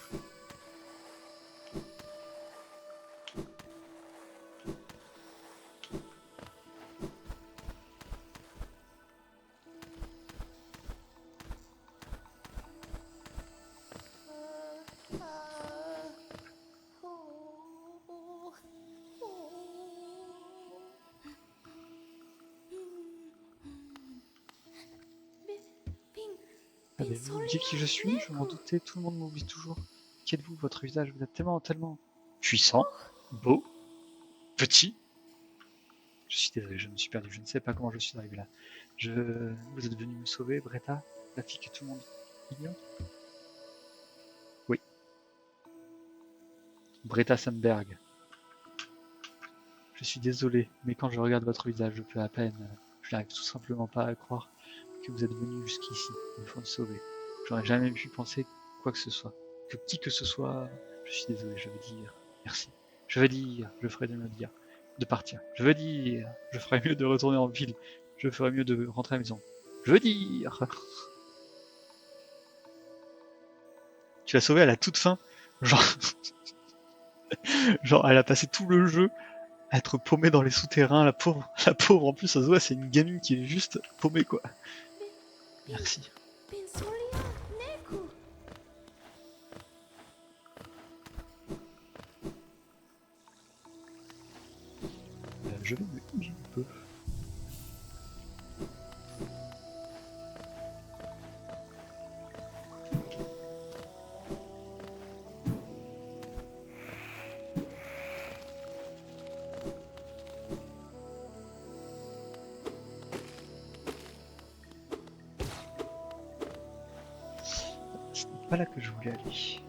Avez-vous oublié qui je suis? Je m'en doutais, tout le monde m'oublie toujours. Qui êtes-vous? Votre visage, vous êtes tellement puissant, beau, petit. Je suis désolé, je me suis perdu, je ne sais pas comment je suis arrivé là. Vous êtes venu me sauver, Bretta? La fille que tout le monde ignore? Oui. Bretta Sandberg. Je suis désolé, mais quand je regarde votre visage, je peux à peine... Je n'arrive tout simplement pas à croire que vous êtes venu jusqu'ici, il faut me sauver. J'aurais jamais pu penser quoi que ce soit. Que qui que ce soit, je suis désolé, je veux dire merci. Je veux dire, je ferai de me le dire. de partir. Je veux dire, je ferais mieux de retourner en ville. Je ferais mieux de rentrer à la maison. Je veux dire. Tu l'as sauvée à la toute fin. Genre, genre, elle a passé tout le jeu à être paumée dans les souterrains, la pauvre. La pauvre, en plus, ça se voit, c'est une gamine qui est juste paumée, quoi. Merci. Pensolia, Neku. Je vais me bouger un peu. Ce n'est pas là que je voulais aller.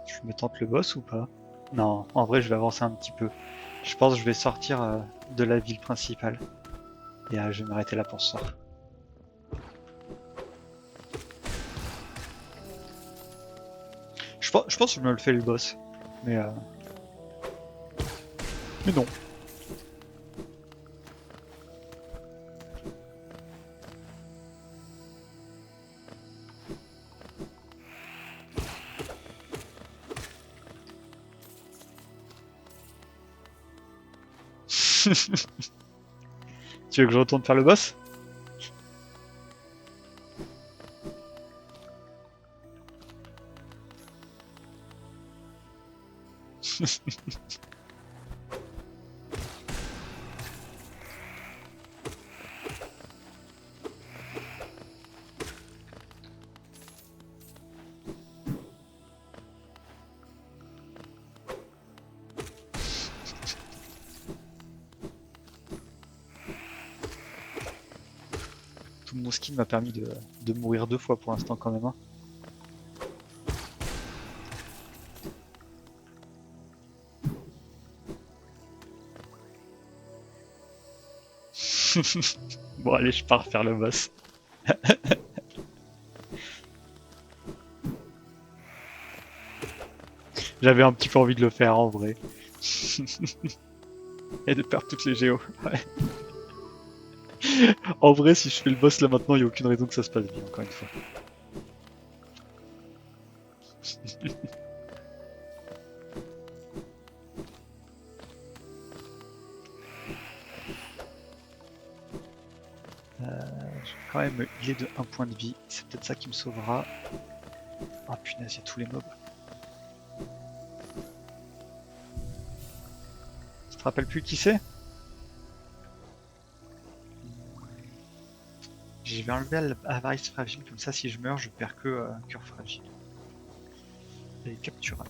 Je me tente le boss ou pas? Non, en vrai je vais avancer un petit peu. Je pense que je vais sortir de la ville principale. Et je vais m'arrêter là pour ce soir. Je pense que je me le fais le boss. Mais non. Tu veux que je retourne faire le boss? Tout mon skin m'a permis de mourir 2 fois pour l'instant quand même. Hein. Bon allez, je pars faire le boss. J'avais un petit peu envie de le faire en vrai. Et de perdre toutes les géos. Ouais. En vrai, si je fais le boss là maintenant, il n'y a aucune raison que ça se passe bien, encore une fois. Je vais quand même me healer de 1 point de vie. C'est peut-être ça qui me sauvera. Ah punaise, il y a tous les mobs. Tu te rappelles plus qui c'est? Je vais enlever l'avarice fragile, comme ça si je meurs, je perds que cœur fragile. Et capturable.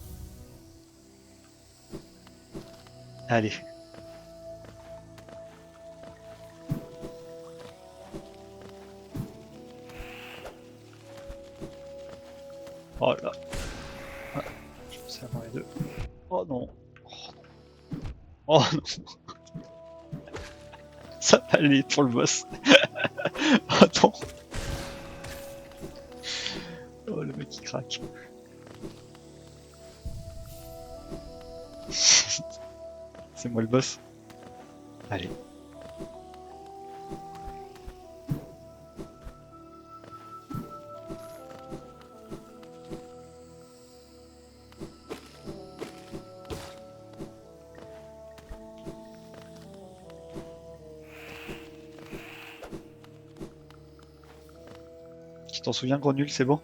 Allez. Oh là. Ah, je pensais avoir les deux. Oh non. Oh non. Ça va aller pour le boss. Attends. Oh le mec il craque. C'est moi le boss. Allez. Tu t'en souviens, gros nul, c'est bon?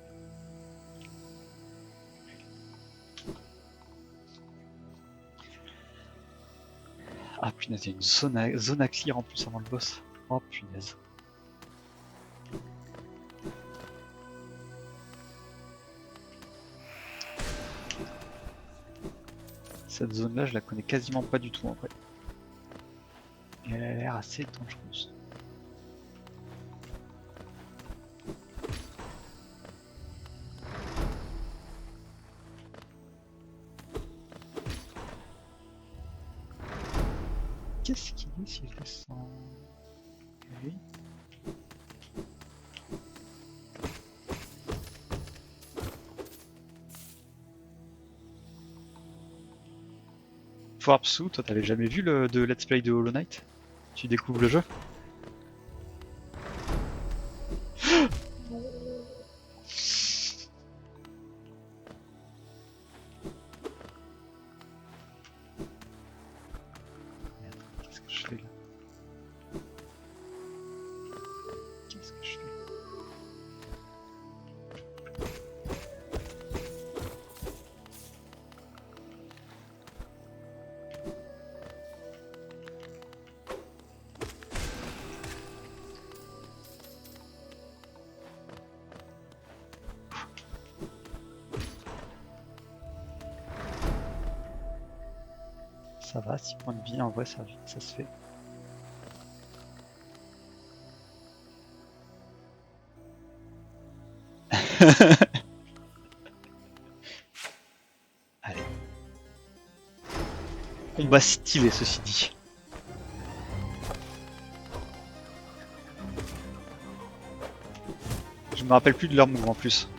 Ah punaise, il y a une zone à clear en plus avant le boss. Oh punaise. Cette zone là, je la connais quasiment pas du tout en vrai. Et elle a l'air assez dangereuse. Qu'est-ce qu'il est si je descends? Ok. Warpsou, toi t'avais jamais vu le de Let's Play de Hollow Knight? Tu découvres le jeu? Merde, qu'est-ce que je fais là? Qu'est-ce que je fais? Ça va, 6 points de vie, en vrai ça se fait. Allez. Combat stylé ceci dit. Je me rappelle plus de leur move en plus.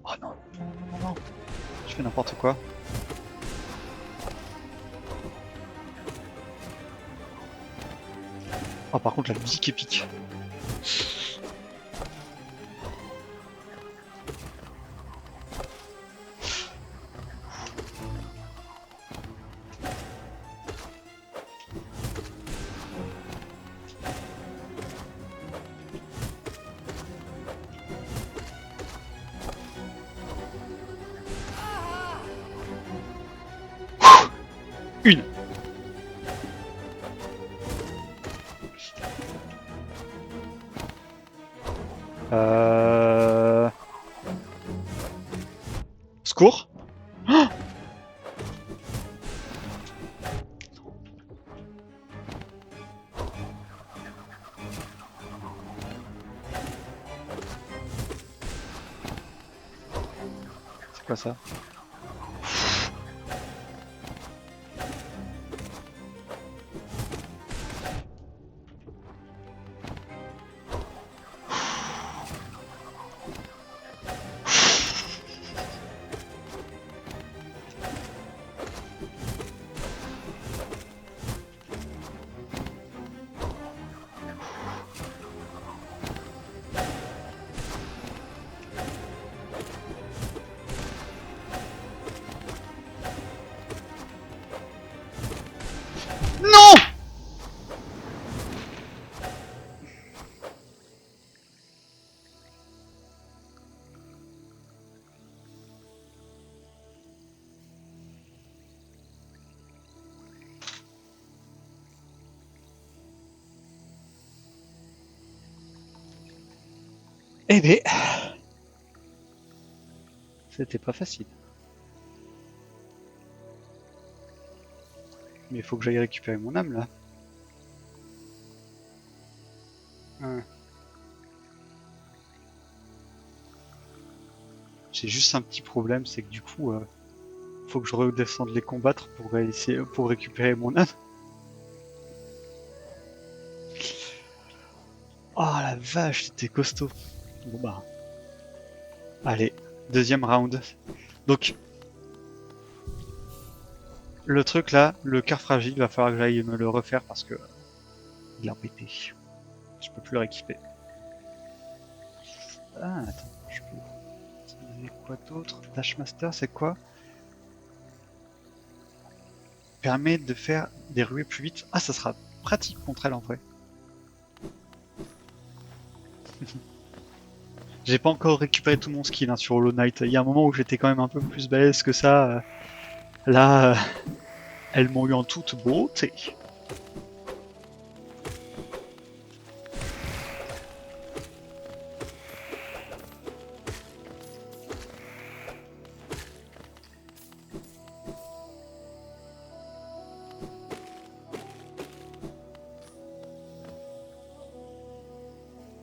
Oh non, non, non, non, non. Je fais n'importe quoi. Oh par contre la musique épique. Une. Secours. C'est quoi ça? Non! Eh ben, c'était pas facile. Mais il faut que j'aille récupérer mon âme là. Hein. J'ai juste un petit problème, c'est que du coup, faut que je redescende les combattre pour essayer, pour récupérer mon âme. Oh la vache, c'était costaud. Bon bah, allez, deuxième round. Donc, le truc là, le cœur fragile, va falloir que j'aille me le refaire parce que il a pété. Je peux plus le rééquiper. Ah, attends, je peux utiliser quoi d'autre? Dashmaster, c'est quoi? Permet de faire des ruées plus vite. Ah, ça sera pratique contre elle en vrai. J'ai pas encore récupéré tout mon skill hein, sur Hollow Knight. Il y a un moment où j'étais quand même un peu plus balèze que ça. Là, elles m'ont eu en toute beauté.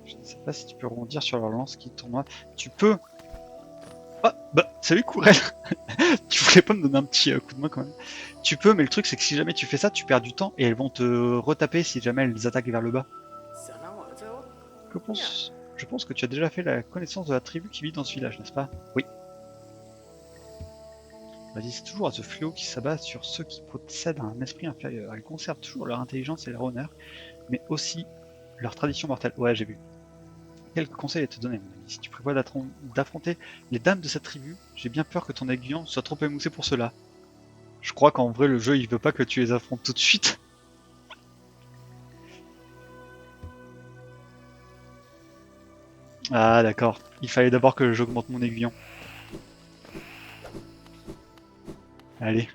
Je ne sais pas si tu peux rebondir sur leur lance qui tournoie. Tu peux. Ah, Bah, salut Courel. Tu voulais pas me donner un petit coup de main quand même? Tu peux, mais le truc c'est que si jamais tu fais ça, tu perds du temps et elles vont te retaper si jamais elles attaquent vers le bas. Je pense que tu as déjà fait la connaissance de la tribu qui vit dans ce village, n'est-ce pas? Oui. Résiste toujours à ce fléau qui s'abat sur ceux qui possèdent un esprit inférieur. Elles conservent toujours leur intelligence et leur honneur, mais aussi leur tradition mortelle. Ouais, j'ai vu. Quelques conseils à te donner, mon ami. Si tu prévois d'affronter les dames de cette tribu, j'ai bien peur que ton aiguillon soit trop émoussé pour cela. Je crois qu'en vrai, le jeu, il veut pas que tu les affrontes tout de suite. Ah, d'accord. Il fallait d'abord que j'augmente mon aiguillon. Allez,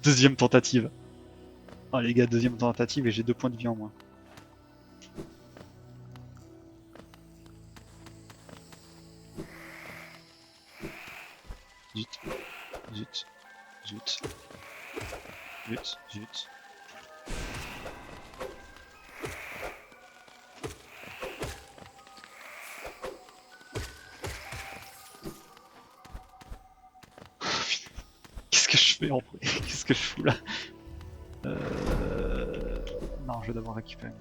deuxième tentative. Oh les gars, deuxième tentative et j'ai 2 points de vie en moins. Zut, zut, zut, zut, zut. Qu'est-ce que je fais en vrai? Qu'est-ce que je fous là? Non, je vais devoir récupérer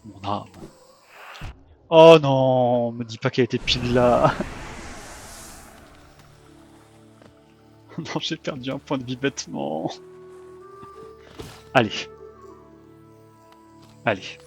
mon arme. Oh non, me dis pas qu'elle était pile là. Non, j'ai perdu un point de vie bêtement. Allez. Allez.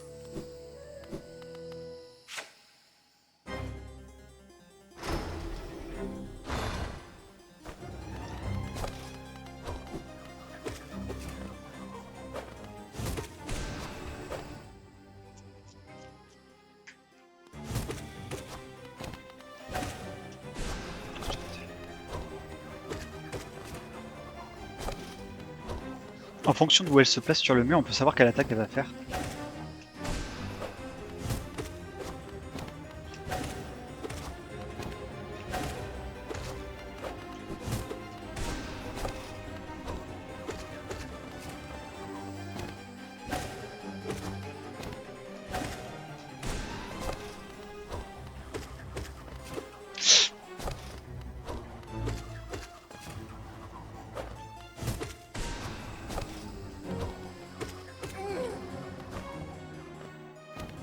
En fonction de où elle se place sur le mur, on peut savoir quelle attaque elle va faire.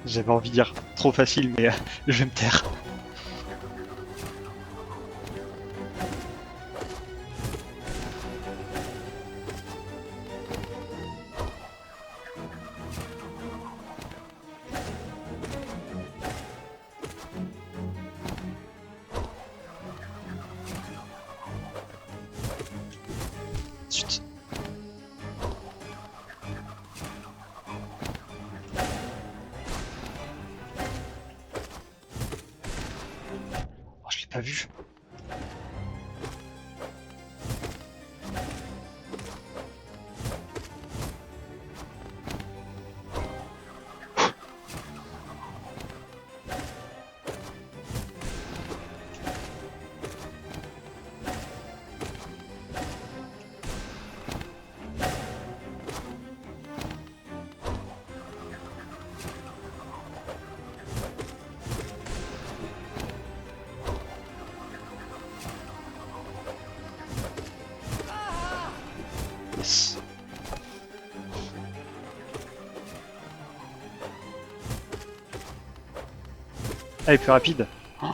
J'avais envie de dire trop facile, mais je vais me taire. Zut. Oh, je l'ai pas vu. Yes. Ah, il est plus rapide. Oh.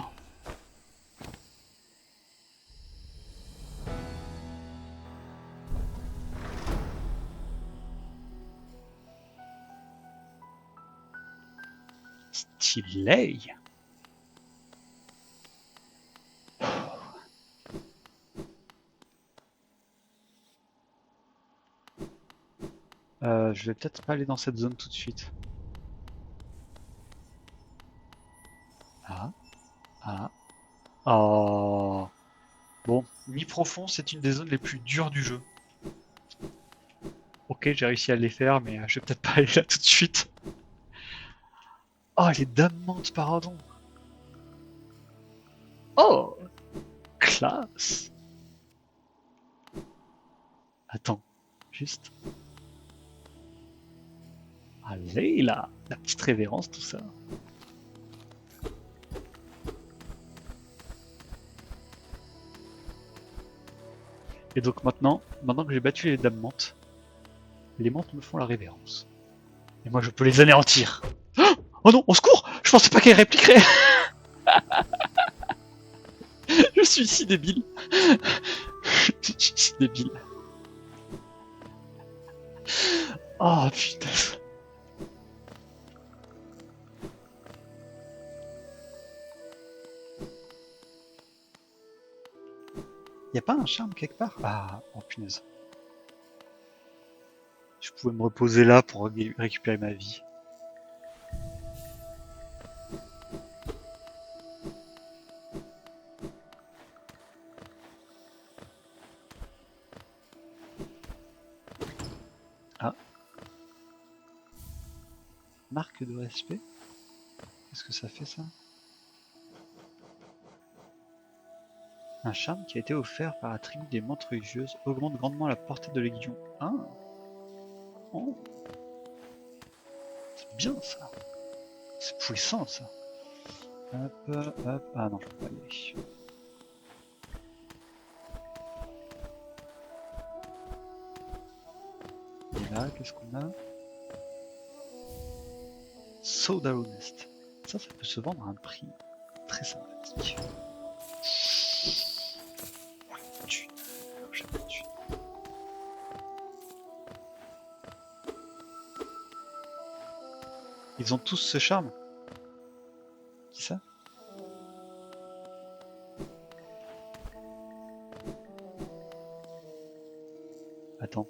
Stylé. Je vais peut-être pas aller dans cette zone tout de suite. Ah, ah, oh. Bon, mi-profond, c'est une des zones les plus dures du jeu. Ok, j'ai réussi à les faire, mais je vais peut-être pas aller là tout de suite. Oh, les dames mentent, pardon. Oh, classe. Attends, juste. Allez là, la petite révérence, tout ça. Et donc maintenant que j'ai battu les dames menthes, les menthes me font la révérence. Et moi je peux les anéantir. Oh non, au secours! Je pensais pas qu'elle répliquerait! Je suis si débile! Je suis si débile. Oh putain. Y'a pas un charme quelque part? Ah, oh punaise. Je pouvais me reposer là pour récupérer ma vie. Ah. Marque de respect? Qu'est-ce que ça fait ça? Un charme qui a été offert par la tribu des menthes religieuses augmente grandement la portée de l'aiguillon. Ah. Oh. C'est bien ça. C'est puissant ça. Hop, hop. Ah non, je peux pas y aller. Et là, qu'est-ce qu'on a? Soda Nest. Ça peut se vendre à un prix très sympathique. J'ai pas de thune. Ils ont tous ce charme? Qui ça? Attends.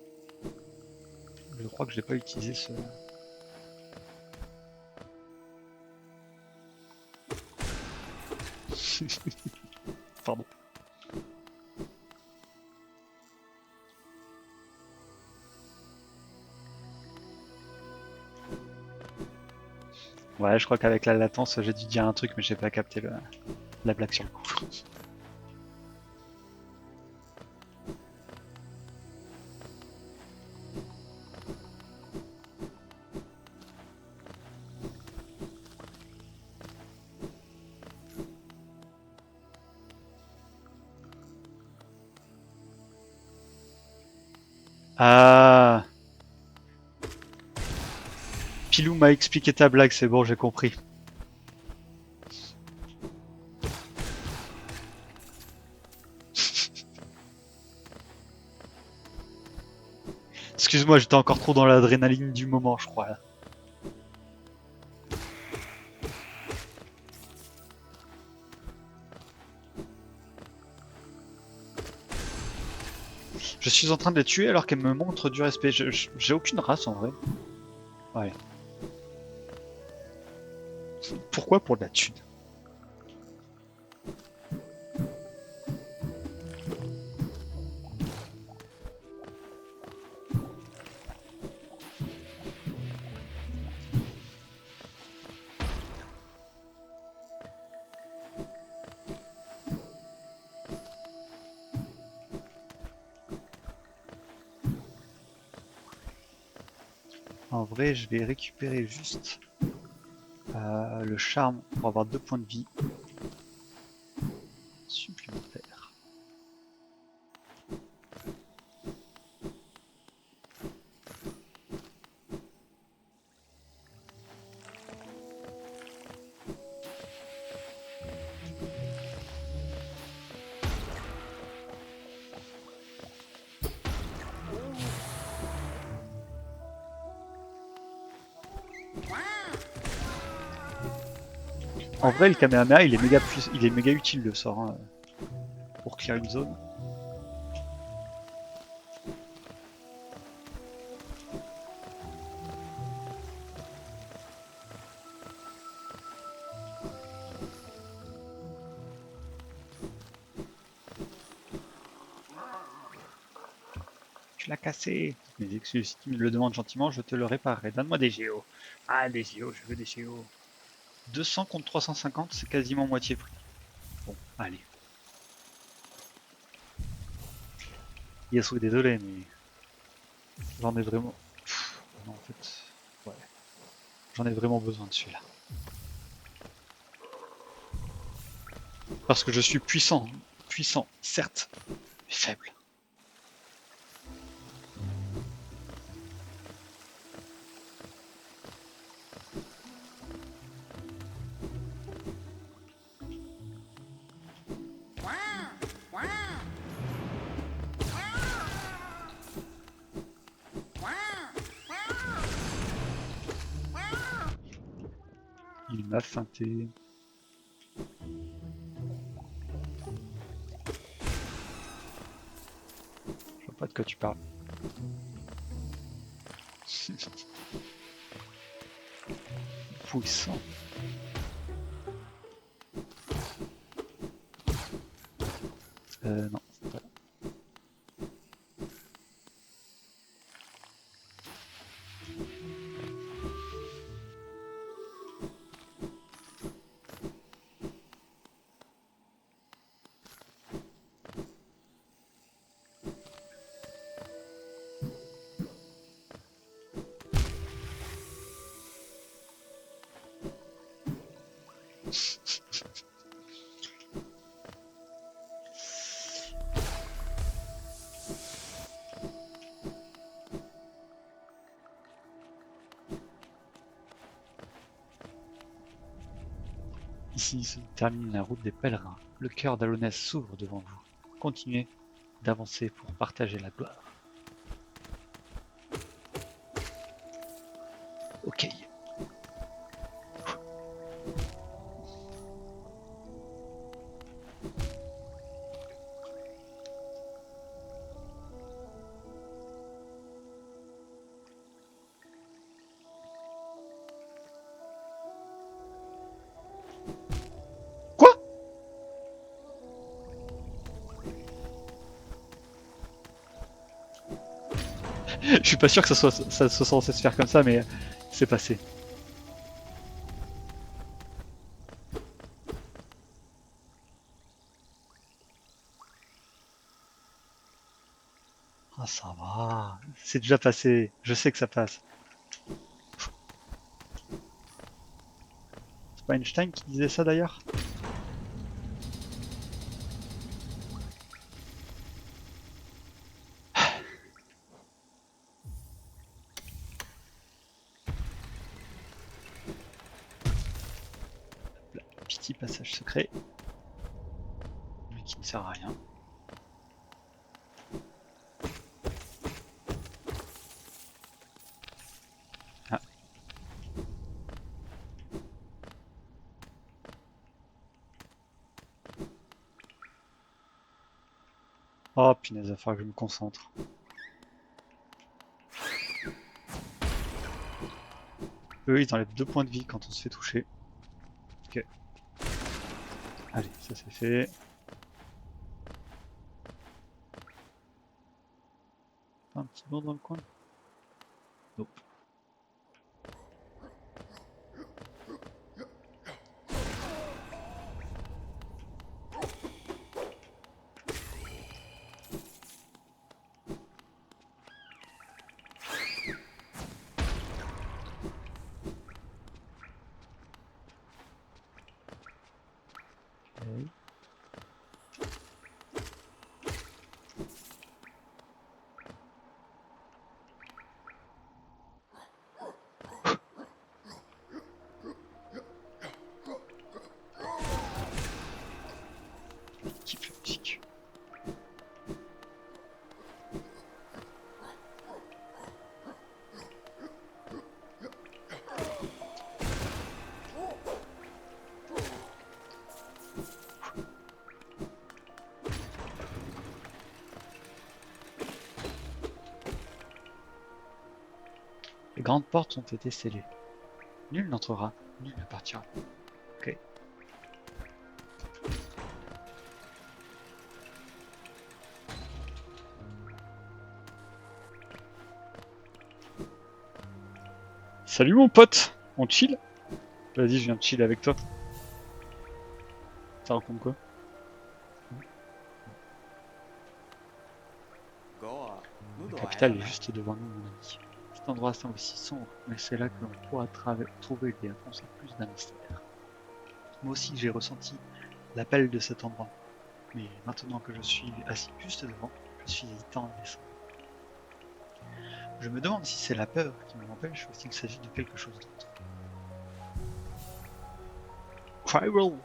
Je crois que je l'ai pas utilisé ce... Pardon. Ouais, je crois qu'avec la latence, j'ai dû dire un truc, mais j'ai pas capté la blague sur le coup. Ah, Pilou m'a expliqué ta blague, c'est bon, j'ai compris. Excuse-moi, j'étais encore trop dans l'adrénaline du moment, je crois. Là. Je suis en train de les tuer alors qu'elles me montrent du respect. J'ai aucune race en vrai. Ouais. Pourquoi pour de la thune? En vrai, je vais récupérer juste le charme pour avoir 2 points de vie supplémentaires. En vrai, le Kamehameha, il est méga utile le sort hein, pour clear une zone. Tu l'as cassé. Mes excuses, si tu me le demandes gentiment, je te le réparerai. Donne-moi des géos. Ah, des géos, je veux des géos. 200 contre 350, c'est quasiment moitié prix. Bon, allez. Yasuo, désolé, mais j'en ai vraiment... non, en fait, ouais. J'en ai vraiment besoin de celui-là. Parce que je suis puissant. Puissant, certes, mais faible. Il m'a feinté. Je vois pas de quoi tu parles. Puissant. Non. C'est pas... Ici se termine la route des pèlerins. Le cœur d'Alonès s'ouvre devant vous. Continuez d'avancer pour partager la gloire. Ok. Quoi? Je suis pas sûr que ça soit censé se faire comme ça, mais c'est passé. Ah, ça va. C'est déjà passé. Je sais que ça passe. C'est pas Einstein qui disait ça d'ailleurs? Petit passage secret. Mais qui ne sert à rien. Ah. Oh punaise, il va falloir que je me concentre. Eux, ils enlèvent 2 points de vie quand on se fait toucher. Ok. Allez, ça c'est fait. Un petit bond dans le coin. Nope. Okay. Kiffe la musique. Les grandes portes ont été scellées. Nul n'entrera, nul ne partira. Ok. Salut mon pote, on chill? Vas-y, je viens de chill avec toi. Ça raconte quoi? La capitale est juste devant nous, mon ami. Cet endroit semble si sombre, mais c'est là que l'on pourra trouver les réponses à plus d'un mystère. Moi aussi, j'ai ressenti l'appel de cet endroit. Mais maintenant que je suis assis juste devant, je suis hésitant à descendre. Je me demande si c'est la peur qui m'empêche ou s'il s'agit de quelque chose d'autre. Cryroll.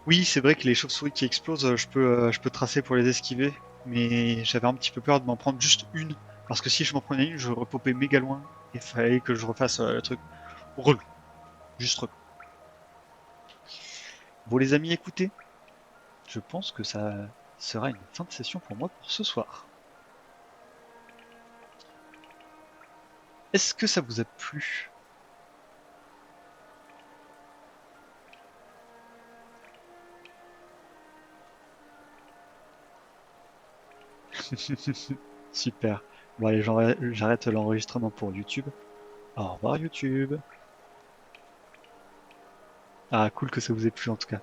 Oui, c'est vrai que les chauves-souris qui explosent, je peux tracer pour les esquiver, mais j'avais un petit peu peur de m'en prendre juste une, parce que si je m'en prenais une, je repopais méga loin, et il fallait que je refasse le truc. relou. Juste relou. Bon les amis, écoutez, je pense que ça sera une fin de session pour moi pour ce soir. Est-ce que ça vous a plu? Super. Bon allez, j'arrête l'enregistrement pour YouTube. Au revoir YouTube. Ah cool que ça vous ait plu en tout cas.